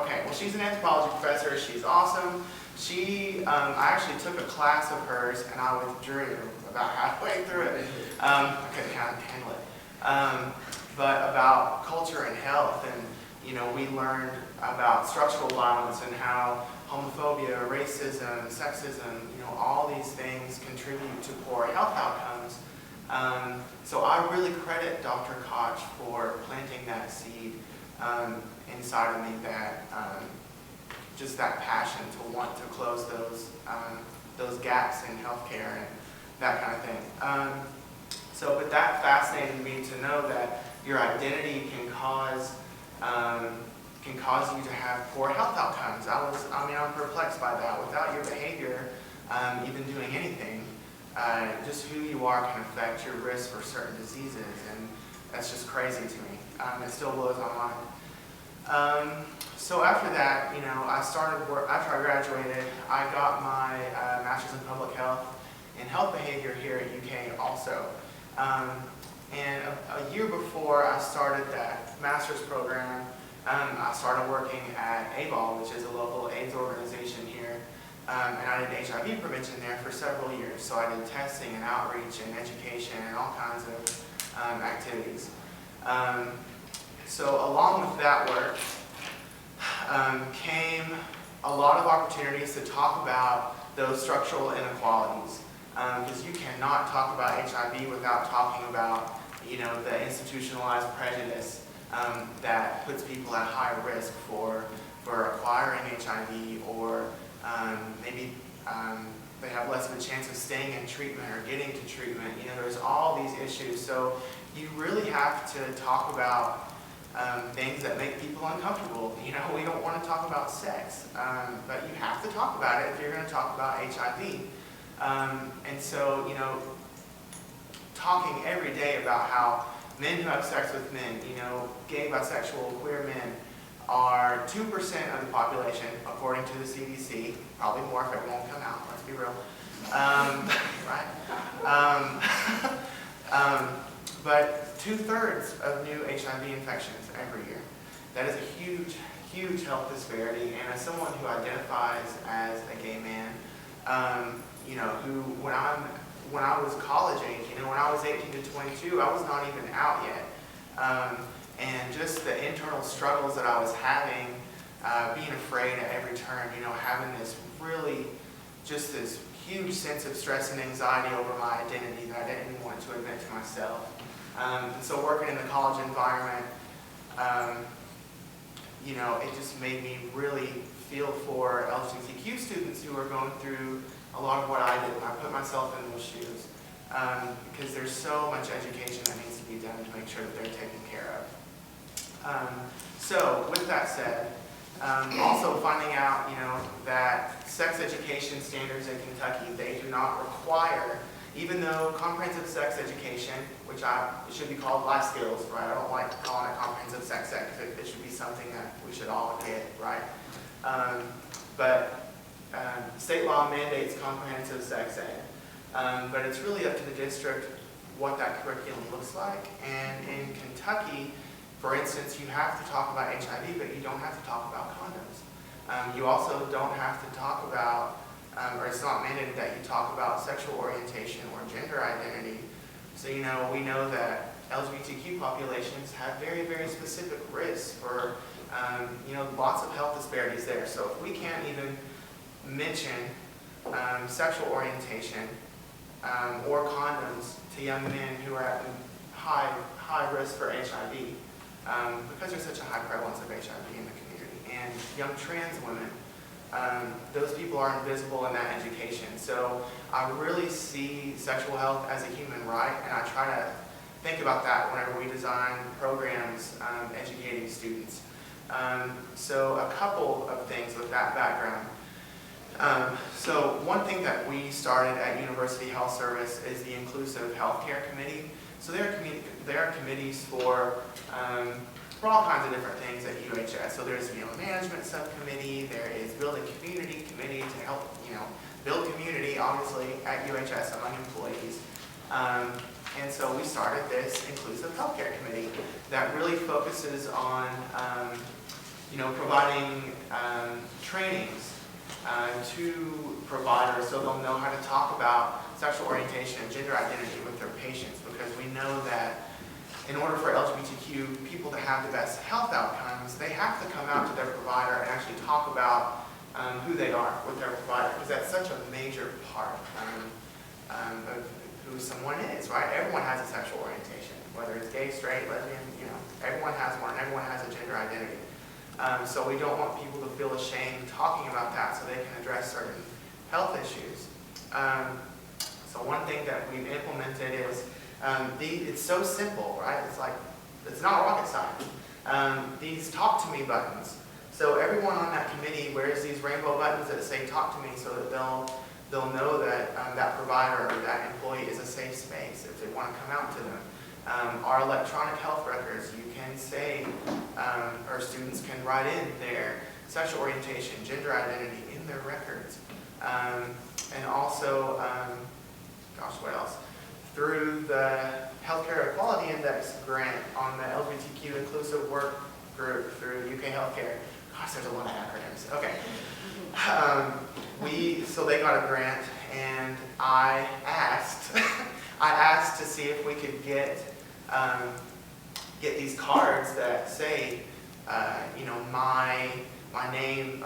Okay. Well, she's an anthropology professor. She's awesome. I actually took a class of hers, and I withdrew about halfway through it. I couldn't handle it. But about culture and health, and we learned about structural violence and how homophobia, racism, sexism, all these things contribute to poor health outcomes. So I really credit Dr. Koch for planting that seed inside of me, that just that passion to want to close those gaps in healthcare and that kind of thing. But that fascinated me to know that your identity can cause you to have poor health outcomes. I'm perplexed by that. Without your behavior, even doing anything, just who you are can affect your risk for certain diseases, and that's just crazy to me. It still blows my mind. So after that, I started work. After I graduated, I got my master's in public health and health behavior here at UK also. And a year before I started that master's program, I started working at ABOL, which is a local AIDS organization here, and I did HIV prevention there for several years. So I did testing and outreach and education and all kinds of activities. So along with that work came a lot of opportunities to talk about those structural inequalities. Because you cannot talk about HIV without talking about, the institutionalized prejudice that puts people at high risk for acquiring HIV, or maybe they have less of a chance of staying in treatment or getting to treatment. There's all these issues. So you really have to talk about things that make people uncomfortable. We don't want to talk about sex, but you have to talk about it if you're going to talk about HIV. And so, talking every day about how men who have sex with men, gay, bisexual, queer men, are 2% of the population, according to the CDC. Probably more if it won't come out, let's be real. Right? But 2/3 of new HIV infections every year. That is a huge, huge health disparity. And as someone who identifies as a gay man, who when I was college age, when I was 18 to 22, I was not even out yet. And just the internal struggles that I was having, being afraid at every turn, having this really, just this huge sense of stress and anxiety over my identity that I didn't even want to admit to myself. And so working in the college environment, it just made me really feel for LGBTQ students who are going through a lot of what I did. I put myself in those shoes because there's so much education that needs to be done to make sure that they're taken care of. So with that said, also finding out, that sex education standards in Kentucky, they do not require, even though comprehensive sex education, which it should be called life skills, right? I don't like calling it comprehensive sex ed because it should be something that we should all get, right? But state law mandates comprehensive sex ed, but it's really up to the district what that curriculum looks like. And in Kentucky, for instance, you have to talk about HIV, but you don't have to talk about condoms. You also don't have to talk about, or it's not mandated that you talk about sexual orientation or gender identity. So, we know that LGBTQ populations have very, very specific risks for, lots of health disparities there. So if we can't even mention sexual orientation or condoms to young men who are at high risk for HIV, because there's such a high prevalence of HIV in the community, and young trans women, those people are invisible in that education. So I really see sexual health as a human right, and I try to think about that whenever we design programs educating students. So a couple of things with that background. So one thing that we started at University Health Service is the Inclusive Healthcare Committee. So there are committees for all kinds of different things at UHS. So there's management subcommittee, there is building community committee to help build community, obviously, at UHS among employees. And so we started this Inclusive Healthcare Committee that really focuses on providing trainings to providers so they'll know how to talk about sexual orientation and gender identity with their patients, because we know that in order for LGBTQ people to have the best health outcomes, they have to come out to their provider and actually talk about who they are with their provider, because that's such a major part of who someone is, right? Everyone has a sexual orientation, whether it's gay, straight, lesbian, everyone has one, everyone has a gender identity. So we don't want people to feel ashamed talking about that so they can address certain health issues. So one thing that we've implemented is, it's so simple, right? It's not rocket science. These talk to me buttons. So everyone on that committee wears these rainbow buttons that say talk to me, so that they'll know that that provider or that employee is a safe space if they want to come out to them. Our electronic health records, you can say, or students can write in their sexual orientation, gender identity in their records. And also, what else? Through the Healthcare Equality Index grant on the LGBTQ inclusive work group through UK Healthcare. Gosh, there's a lot of acronyms. Okay. So they got a grant, and I asked to see if we could get these cards that say, my name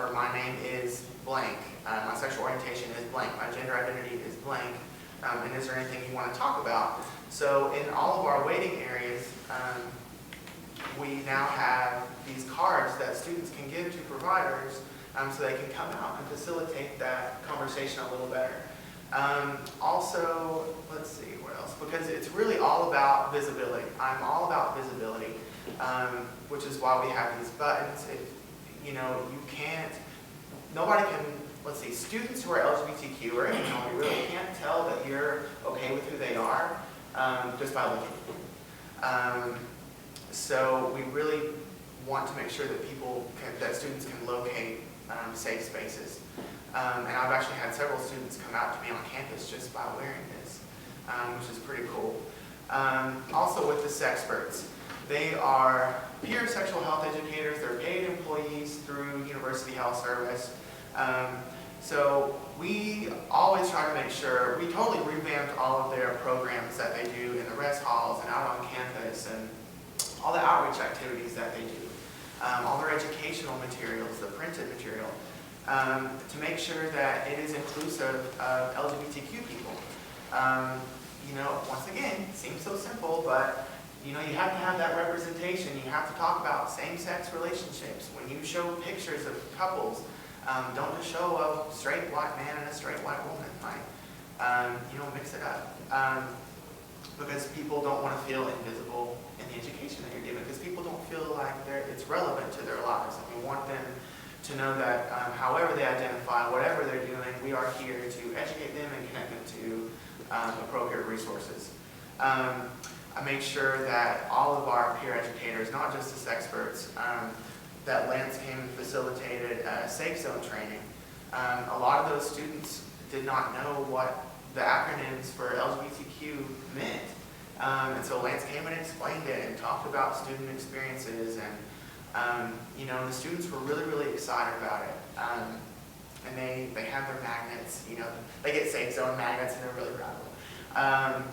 is blank, my sexual orientation is blank, my gender identity is blank, and is there anything you want to talk about? So in all of our waiting areas, we now have these cards that students can give to providers so they can come out and facilitate that conversation a little better. Also, let's see, what else? Because it's really all about visibility. I'm all about visibility, which is why we have these buttons. Nobody can, let's see, students who are LGBTQ or you really can't tell that you're okay with who they are just by looking at them. So we really want to make sure that that students can locate safe spaces. And I've actually had several students come out to me on campus just by wearing this, which is pretty cool. Also with the Sexperts, they are peer sexual health educators. They're paid employees through University Health Service. So we always try to make sure, we totally revamped all of their programs that they do in the rest halls and out on campus, and all the outreach activities that they do, all their educational materials, the printed material, to make sure that it is inclusive of LGBTQ people. Once again, it seems so simple, but you have to have that representation. You have to talk about same-sex relationships. When you show pictures of couples, don't just show a straight white man and a straight white woman, right? Mix it up. Because people don't want to feel invisible in the education that you're giving, because people don't feel like it's relevant to their lives. And we want them to know that however they identify, whatever they're doing, we are here to educate them and connect them to appropriate resources. I made sure that all of our peer educators, not just the Sexperts, that Lance came and facilitated safe zone training. A lot of those students did not know what the acronyms for LGBTQ meant. And so Lance came and explained it and talked about student experiences, and the students were really, really excited about it. And they have their magnets, they get safe zone magnets and they're really proud of them.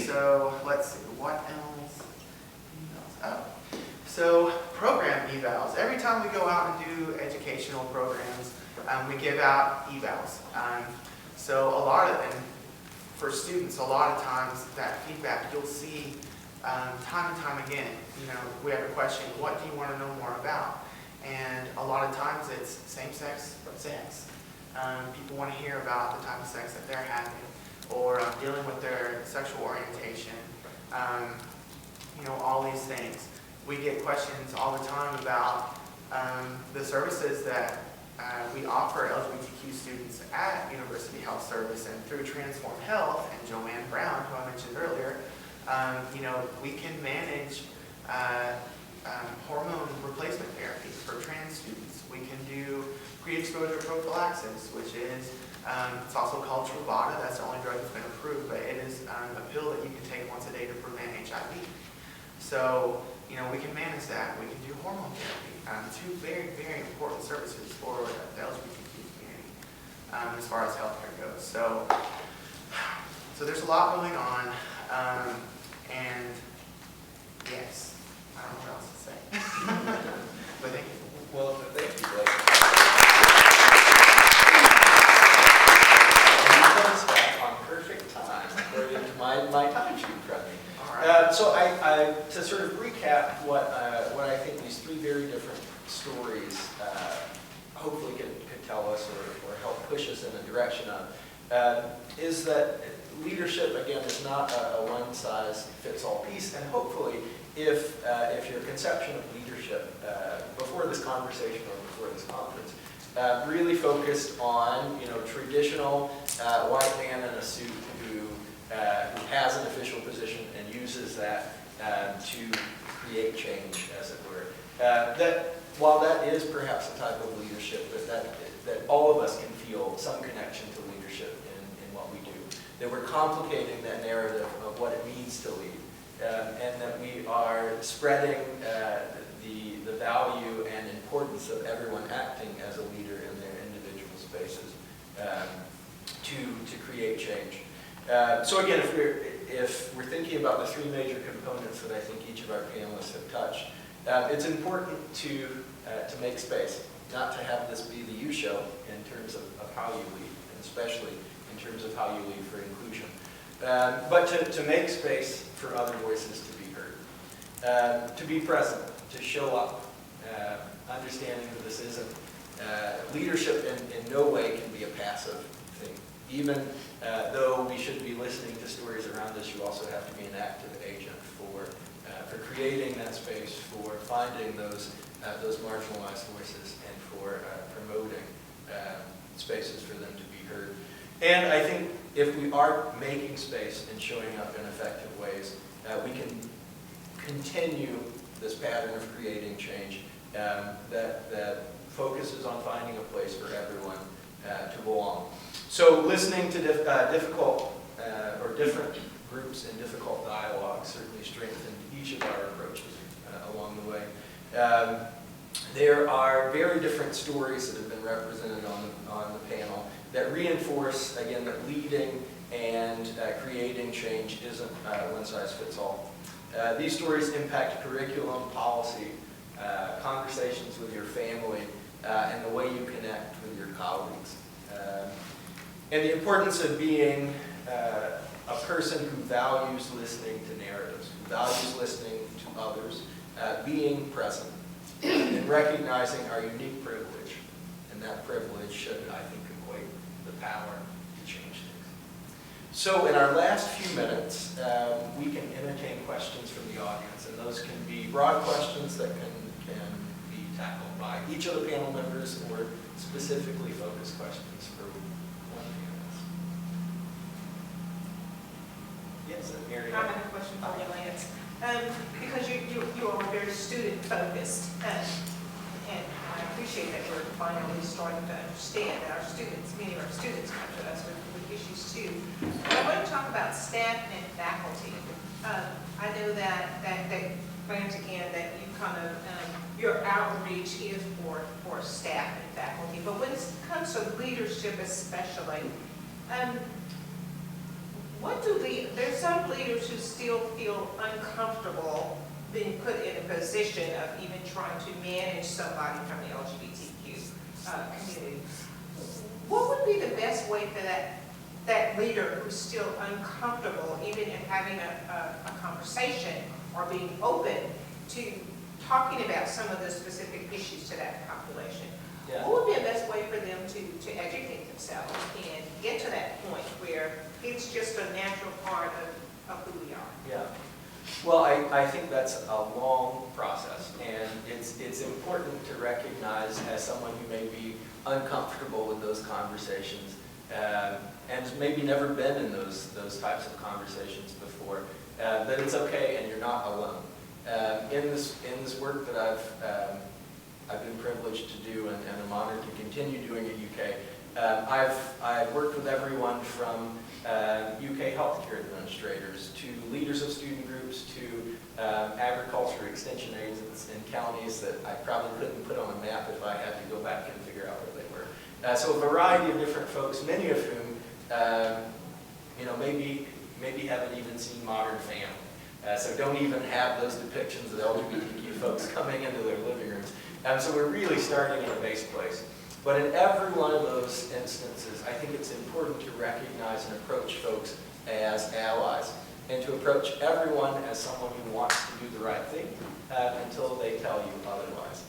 So let's see, what else? So program evals. Every time we go out and do educational programs, we give out evals. So for students, a lot of times that feedback you'll see time and time again. We have a question, what do you want to know more about? And a lot of times it's same-sex sex. People want to hear about the type of sex that they're having, or dealing with their sexual orientation, all these things. We get questions all the time about the services that we offer LGBTQ students at University Health Service and through Transform Health and Joanne Brown, who I mentioned earlier. We can manage hormone replacement therapy for trans students. We can do pre-exposure prophylaxis, which is, it's also called Truvada. That's the only drug that's been approved, but it is a pill that you can take once a day to prevent HIV. So, we can manage that. We can do hormone therapy. Two very, very important services for the LGBTQ community as far as healthcare goes. So there's a lot going on, and yes, I don't know what else to say. But thank you. Well, thank you, Blake. And you put us back on perfect time according to my time sheet in front of me. So I to sort of recap what I think these three very different stories hopefully could tell us or help push us in the direction of, is that leadership, again, is not a one-size-fits-all piece, and hopefully if your conception of leadership before this conversation or before this conference really focused on traditional white man in a suit who has an official position and uses that to create change, as it were. That while that is perhaps a type of leadership, that all of us can feel some connection to leadership in what we do. That we're complicating that narrative of what it means to lead and that we are spreading the value and importance of everyone acting as a leader in their individual spaces to create change. So again, if we're thinking about the three major components that I think each of our panelists have touched, it's important to make space, not to have this be the you show in terms of how you lead, and especially in terms of how you lead for inclusion. But to make space for other voices to be heard, to be present, to show up, understanding that this isn't, leadership in no way can be a passive thing. Even though we should be listening to stories around us, you also have to be an active agent for creating that space, for finding those marginalized voices, and for promoting spaces for them to be heard. And I think if we are making space and showing up in effective ways, we can continue this pattern of creating change that focuses on finding a place for everyone to belong. So listening to difficult or different groups in difficult dialogue certainly strengthened each of our approaches along the way. There are very different stories that have been represented on the panel that reinforce, again, that leading and creating change isn't one size fits all. These stories impact curriculum, policy, conversations with your family, and the way you connect with your colleagues. And the importance of being a person who values listening to narratives, who values listening to others, being present, and recognizing our unique privilege. And that privilege should, I think, equate the power to change things. So in our last few minutes, we can entertain questions from the audience, and those can be broad questions that can be tackled by each of the panel members, or specifically focused questions for one panelist. Yes, Mary. I have a question for you, Lance. Because you are very student focused, and I appreciate that we're finally starting to understand that many of our students come to us with issues too. But I want to talk about staff and faculty. I know that Lance, again, that you kind of, your outreach is for staff and faculty, but when it comes to leadership especially, there's some leaders who still feel uncomfortable being put in a position of even trying to manage somebody from the LGBTQ community. What would be the best way for that leader who's still uncomfortable, even in having a conversation or being open to talking about some of the specific issues to that population? Yeah. What would be the best way for them to educate themselves and get to that point where it's just a natural part of who we are? Yeah. Well, I think that's a long process, and it's important to recognize, as someone who may be uncomfortable with those conversations, and maybe never been in those types of conversations before, that it's okay and you're not alone. In this work that I've been privileged to do, and I'm honored to continue doing at UK, I've worked with everyone from UK healthcare administrators to leaders of student groups to agriculture extension aides in counties that I probably couldn't put on a map if I had to go back and figure out where they were. So a variety of different folks, many of whom maybe haven't even seen Modern Family. So don't even have those depictions of LGBTQ folks coming into their living rooms. So we're really starting in a base place. But in every one of those instances, I think it's important to recognize and approach folks as allies, and to approach everyone as someone who wants to do the right thing until they tell you otherwise.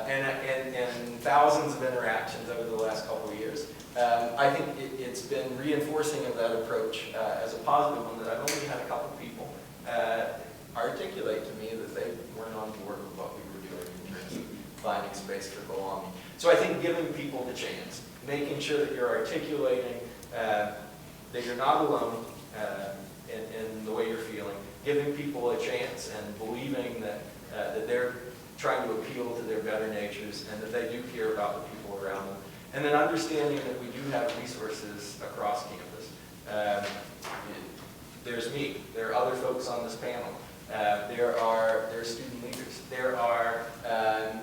And thousands of interactions over the last couple of years, I think it's been reinforcing of that approach as a positive one, that I've only had a couple of people articulate to me that they weren't on board with what we were doing in terms of finding space for belonging. So I think giving people the chance, making sure that you're articulating that you're not alone in the way you're feeling, giving people a chance and believing that they're trying to appeal to their better natures and that they do care about the people around them. And then understanding that we do have resources across campus. there's me. There are other folks on this panel. There are student leaders. There are,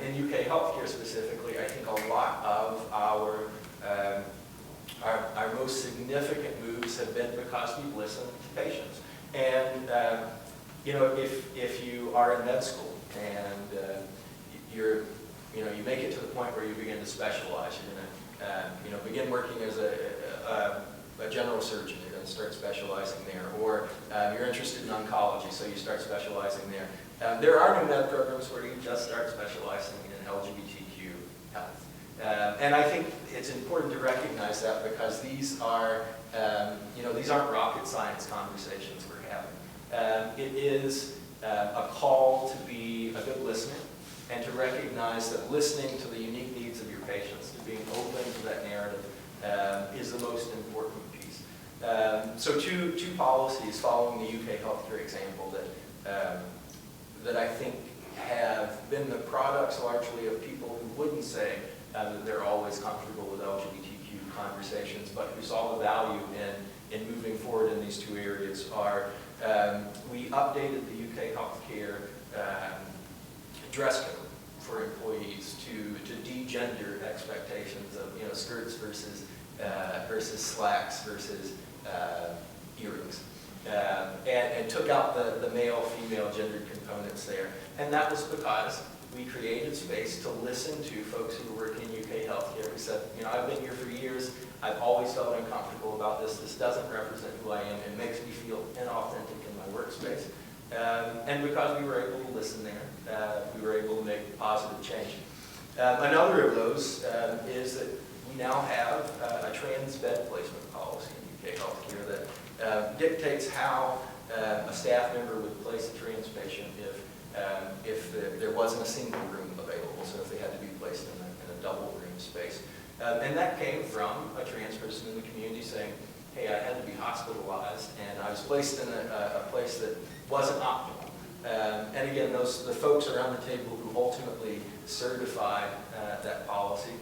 in UK healthcare specifically, I think a lot of our most significant moves have been because we've listened to patients. And you know, if you are in med school and you make it to the point where you begin to specialize, you're going to begin working as a general surgeon. You're going to start specializing there, or you're interested in oncology, so you start specializing there. There are new med programs where you just start specializing in LGBTQ health. And I think it's important to recognize that, because these are, these aren't rocket science conversations we're having. It is a call to be a good listener and to recognize that listening to the unique needs of your patients, to being open to that narrative, is the most important piece. So two policies following the UK healthcare example that I think have been the products largely of people who wouldn't say that they're always comfortable with LGBTQ conversations, but who saw the value in moving forward in these two areas are, we updated the UK healthcare dress code for employees to de-gender expectations of skirts versus slacks versus earrings, and took out the male-female gendered components there. And that was because we created space to listen to folks who work in UK healthcare who said, I've been here for years, I've always felt uncomfortable about this, this doesn't represent who I am, it makes me feel inauthentic in my workspace. And because we were able to listen there, we were able to make positive change. Another of those is that we now have a trans bed placement policy in UK healthcare that dictates how a staff member would place a trans patient if there wasn't a single room available, so if they had to be placed in a double room space. And that came from a trans person in the community saying, hey, I had to be hospitalized, and I was placed in a place that wasn't optimal. And again, the folks around the table who ultimately certified that policy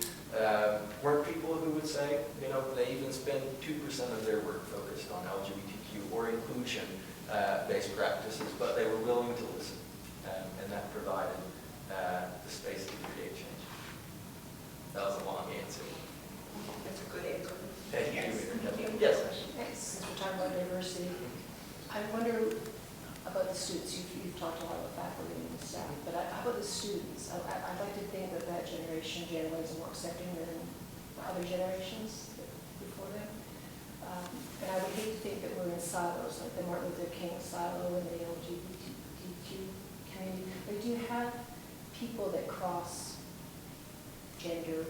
weren't people who would say, they even spend 2% of their work focused on LGBTQ or inclusion-based practices, but they were willing to listen, and that provided the space to create change. That was a long answer. That's a good answer. Thank you. Yes. Yes. Since we're talking about diversity, I wonder about the students. You've talked a lot about faculty and staff, but how about the students? I'd like to think that generation generally is more accepting than other generations before them. And I would hate to think that we're in silos, like the Martin Luther King silo and the LGBTQ community. But do you have people that cross gender,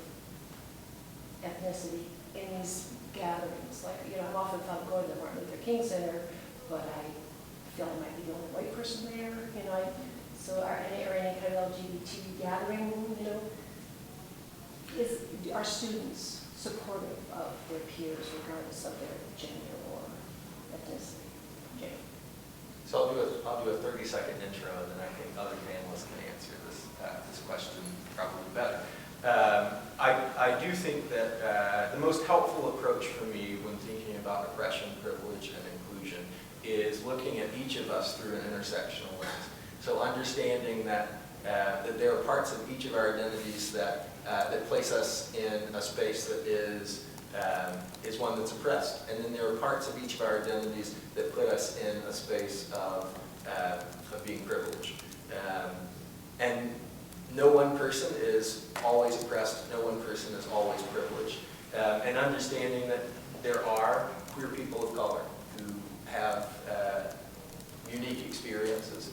ethnicity in these gatherings? Like, I'm often found going to the Martin Luther King Center, but I feel I might be the only white person there, so are any kind of LGBT gathering, are students supportive of their peers regardless of their gender or ethnicity? Okay. So I'll do a 30-second intro, and then I think other panelists can answer this question probably better. I do think that the most helpful approach for me when thinking about oppression, privilege, and inclusion is looking at each of us through an intersectional lens. So understanding that there are parts of each of our identities that place us in a space that is one that's oppressed, and then there are parts of each of our identities that put us in a space of being privileged. And no one person is always oppressed, no one person is always privileged. And understanding that there are queer people of color who have unique experiences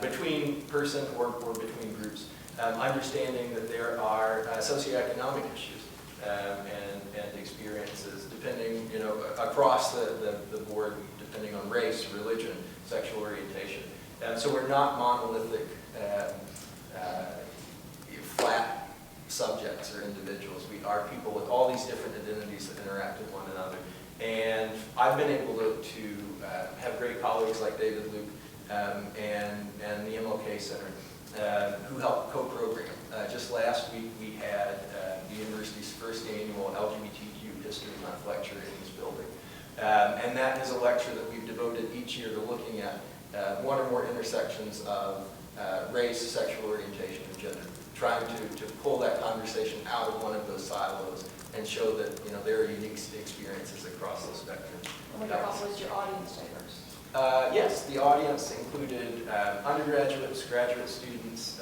between person or between groups. Understanding that there are socioeconomic issues and experiences depending, across the board, depending on race, religion, sexual orientation. So we're not monolithic, flat subjects or individuals. We are people with all these different identities that interact with one another. And I've been able to have great colleagues like David Luke and the MLK Center who helped co-program. Just last week we had the university's first annual LGBTQ History Month lecture in this building. And that is a lecture that we've devoted each year to looking at one or more intersections of race, sexual orientation, and gender, trying to pull that conversation out of one of those silos and show that there are unique experiences across the spectrum. Was your audience diverse? Yes, the audience included undergraduates, graduate students,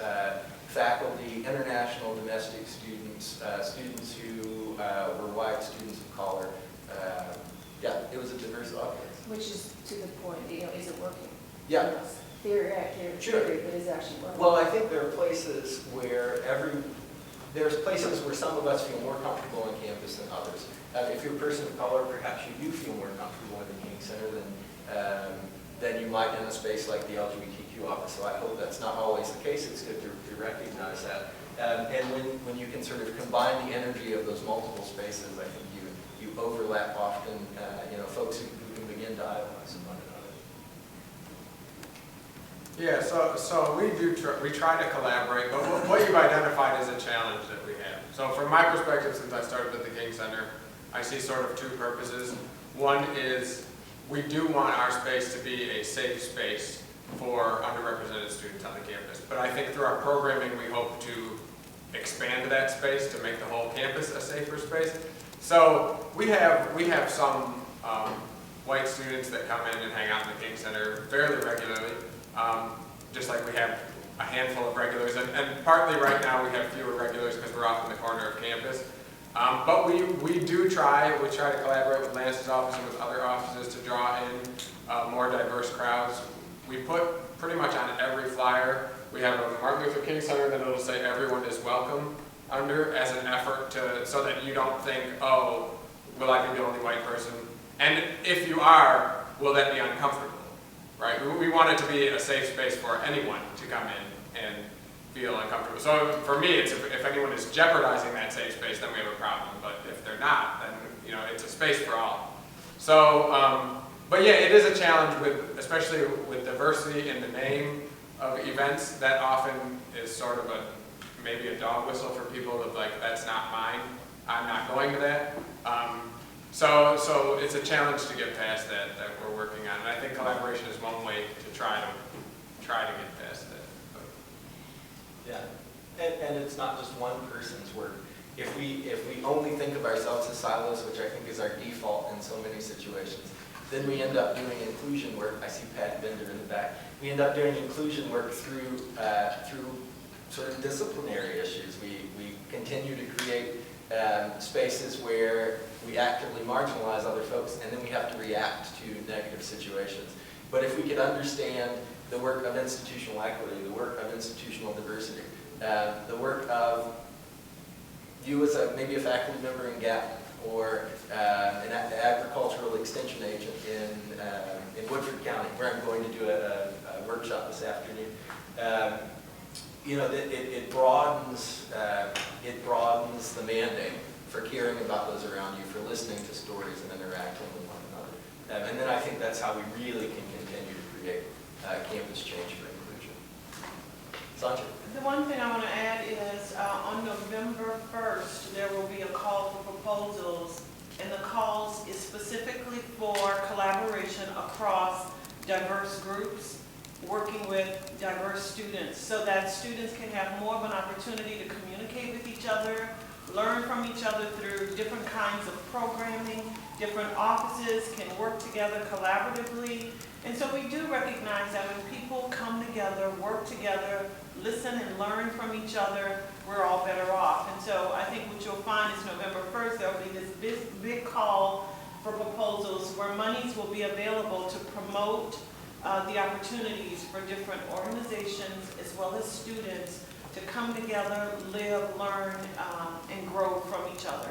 faculty, international, domestic students, students who were white, students of color. Yeah, it was a diverse audience. Which is to the point, is it working? Yeah. Theory, Sure. but is it actually working? Well, I think there are places where there's places where some of us feel more comfortable on campus than others. If you're a person of color, perhaps you do feel more comfortable in the King Center than you might in a space like the LGBTQ office. So I hope that's not always the case. It's good to recognize that. And when you can sort of combine the energy of those multiple spaces, I think you overlap often, folks who can begin dialogues with one another. Yeah, so we try to collaborate, but what you've identified is a challenge that we have. So from my perspective, since I started at the King Center, I see sort of two purposes. One is we do want our space to be a safe space for underrepresented students on the campus. But I think through our programming, we hope to expand that space to make the whole campus a safer space. So we have some white students that come in and hang out in the King Center fairly regularly, just like we have a handful of regulars. And partly right now we have fewer regulars because we're off in the corner of campus. But we try to collaborate with Lance's office and with other offices to draw in more diverse crowds. We put pretty much on every flyer, we have a Martin Luther King Center that it'll say everyone is welcome under as an effort so that you don't think, oh, will I be the only white person? And if you are, will that be uncomfortable, right? We want it to be a safe space for anyone to come in and feel uncomfortable. So for me, it's if anyone is jeopardizing that safe space, then we have a problem. But if they're not, then it's a space for all. So, but yeah, it is a challenge especially with diversity in the name of events. That often is sort of maybe a dog whistle for people of like, that's not mine. I'm not going to that. So it's a challenge to get past that we're working on. And I think collaboration is one way to try to get past that. Yeah, and it's not just one person's work. If we only think of ourselves as silos, which I think is our default in so many situations, then we end up doing inclusion work. I see Pat Bender in the back. We end up doing inclusion work through sort of disciplinary issues. We continue to create spaces where we actively marginalize other folks, and then we have to react to negative situations. But if we could understand the work of institutional equity, the work of institutional diversity, the work of you as maybe a faculty member in GAP or an agricultural extension agent in Woodford County, where I'm going to do a workshop this afternoon. It broadens the mandate for caring about those around you, for listening to stories and interacting with one another. And then I think that's how we really can continue to create campus change for inclusion. Sanjay? The one thing I want to add is on November 1st, there will be a call for proposals, and the calls is specifically for collaboration across diverse groups, working with diverse students, so that students can have more of an opportunity to communicate with each other, learn from each other through different kinds of programming. Different offices can work together collaboratively. And so we do recognize that when people come together, work together, listen and learn from each other, we're all better off. And so I think what you'll find is November 1st, there will be this big call for proposals where monies will be available to promote the opportunities for different organizations as well as students to come together, live, learn, and grow from each other.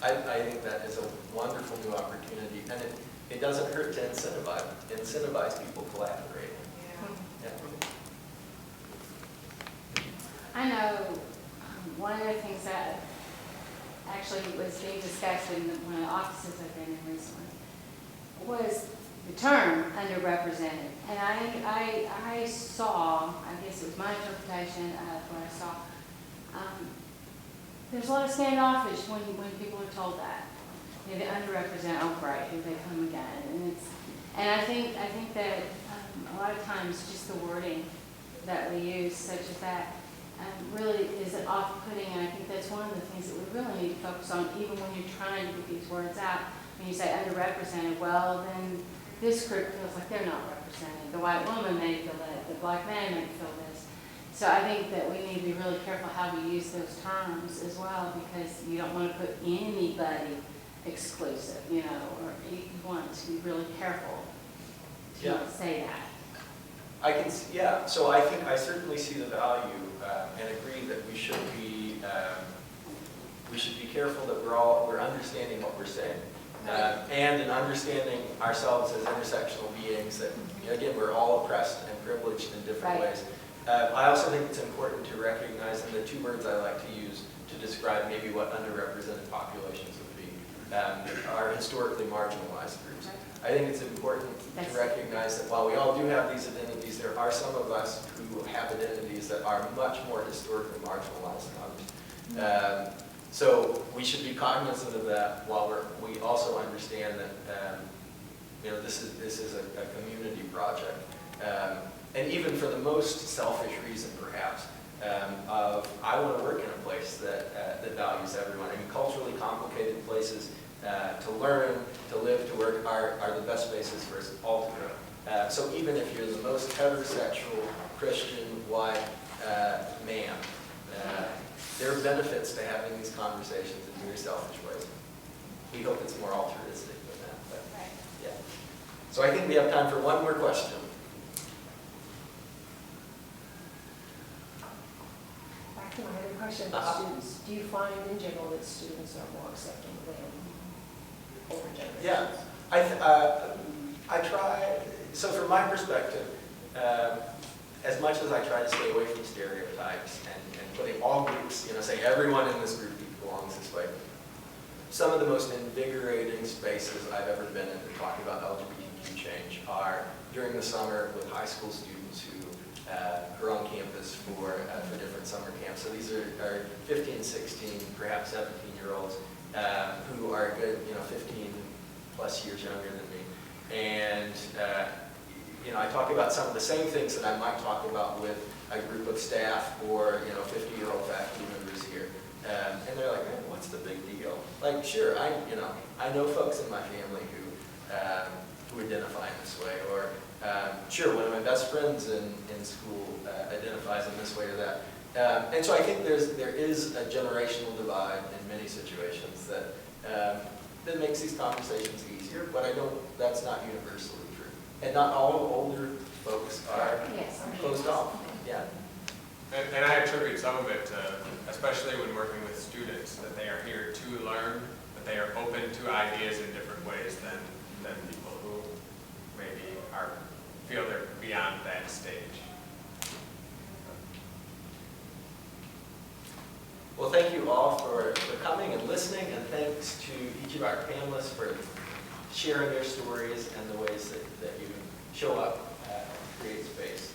I think that is a wonderful new opportunity, and it doesn't hurt to incentivize people collaborating. Yeah. I know one of the things that actually was being discussed in one of the offices I've been in recently was the term underrepresented. And I saw, I guess it was my interpretation of what I saw, there's a lot of standoffish when people are told that. you know, the underrepresented, oh great, here they come again. And I think that a lot of times just the wording that we use such as that really is off-putting, and I think that's one of the things that we really need to focus on, even when you're trying to get these words out. When you say underrepresented, well, then this group feels like they're not represented. The white woman may feel that, the black man may feel this. So I think that we need to be really careful how we use those terms as well, because you don't want to put anybody exclusive, you know, or you want to be really careful to not say that. I can, yeah, so I think I certainly see the value and agree that we should be careful that we're understanding what we're saying. And in understanding ourselves as intersectional beings that, again, we're all oppressed and privileged in different ways. I also think it's important to recognize, and the two words I like to use to describe maybe what underrepresented populations would be, are historically marginalized groups. I think it's important to recognize that while we all do have these identities, there are some of us who have identities that are much more historically marginalized than others. So we should be cognizant of that while we also understand that you know, this is a community project. And even for the most selfish reason, perhaps, of I want to work in a place that values everyone. I mean, culturally complicated places to learn, to live, to work are the best spaces for us all to grow. So even if you're the most heterosexual, Christian, white man, there are benefits to having these conversations in very selfish ways. We hope it's more altruistic than that, but yeah. So I think we have time for one more question. Back to my other question about students. Do you find in general that students are more accepting than older generations? Yeah, I try, so from my perspective, as much as I try to stay away from stereotypes and putting all groups, you know, say everyone in this group belongs this way, some of the most invigorating spaces I've ever been in to talk about LGBTQ change are during the summer with high school students who are on campus for different summer camps. So these are 15, 16, perhaps 17-year-olds who are a good, you know, 15 plus years younger than me. And you know, I talk about some of the same things that I might talk about with a group of staff or, you know, 50-year-old faculty members here. And they're like, man, what's the big deal? Like, sure, I know folks in my family who identify in this way, or sure, one of my best friends in school identifies in this way or that. And so I think there is a generational divide in many situations that makes these conversations easier, but that's not universally true. And not all older folks are closed off. Yeah. And I attribute some of it to, especially when working with students, that they are here to learn, that they are open to ideas in different ways than people who maybe feel they're beyond that stage. Well, thank you all for coming and listening, and thanks to each of our panelists for sharing their stories and the ways that you show up and create space.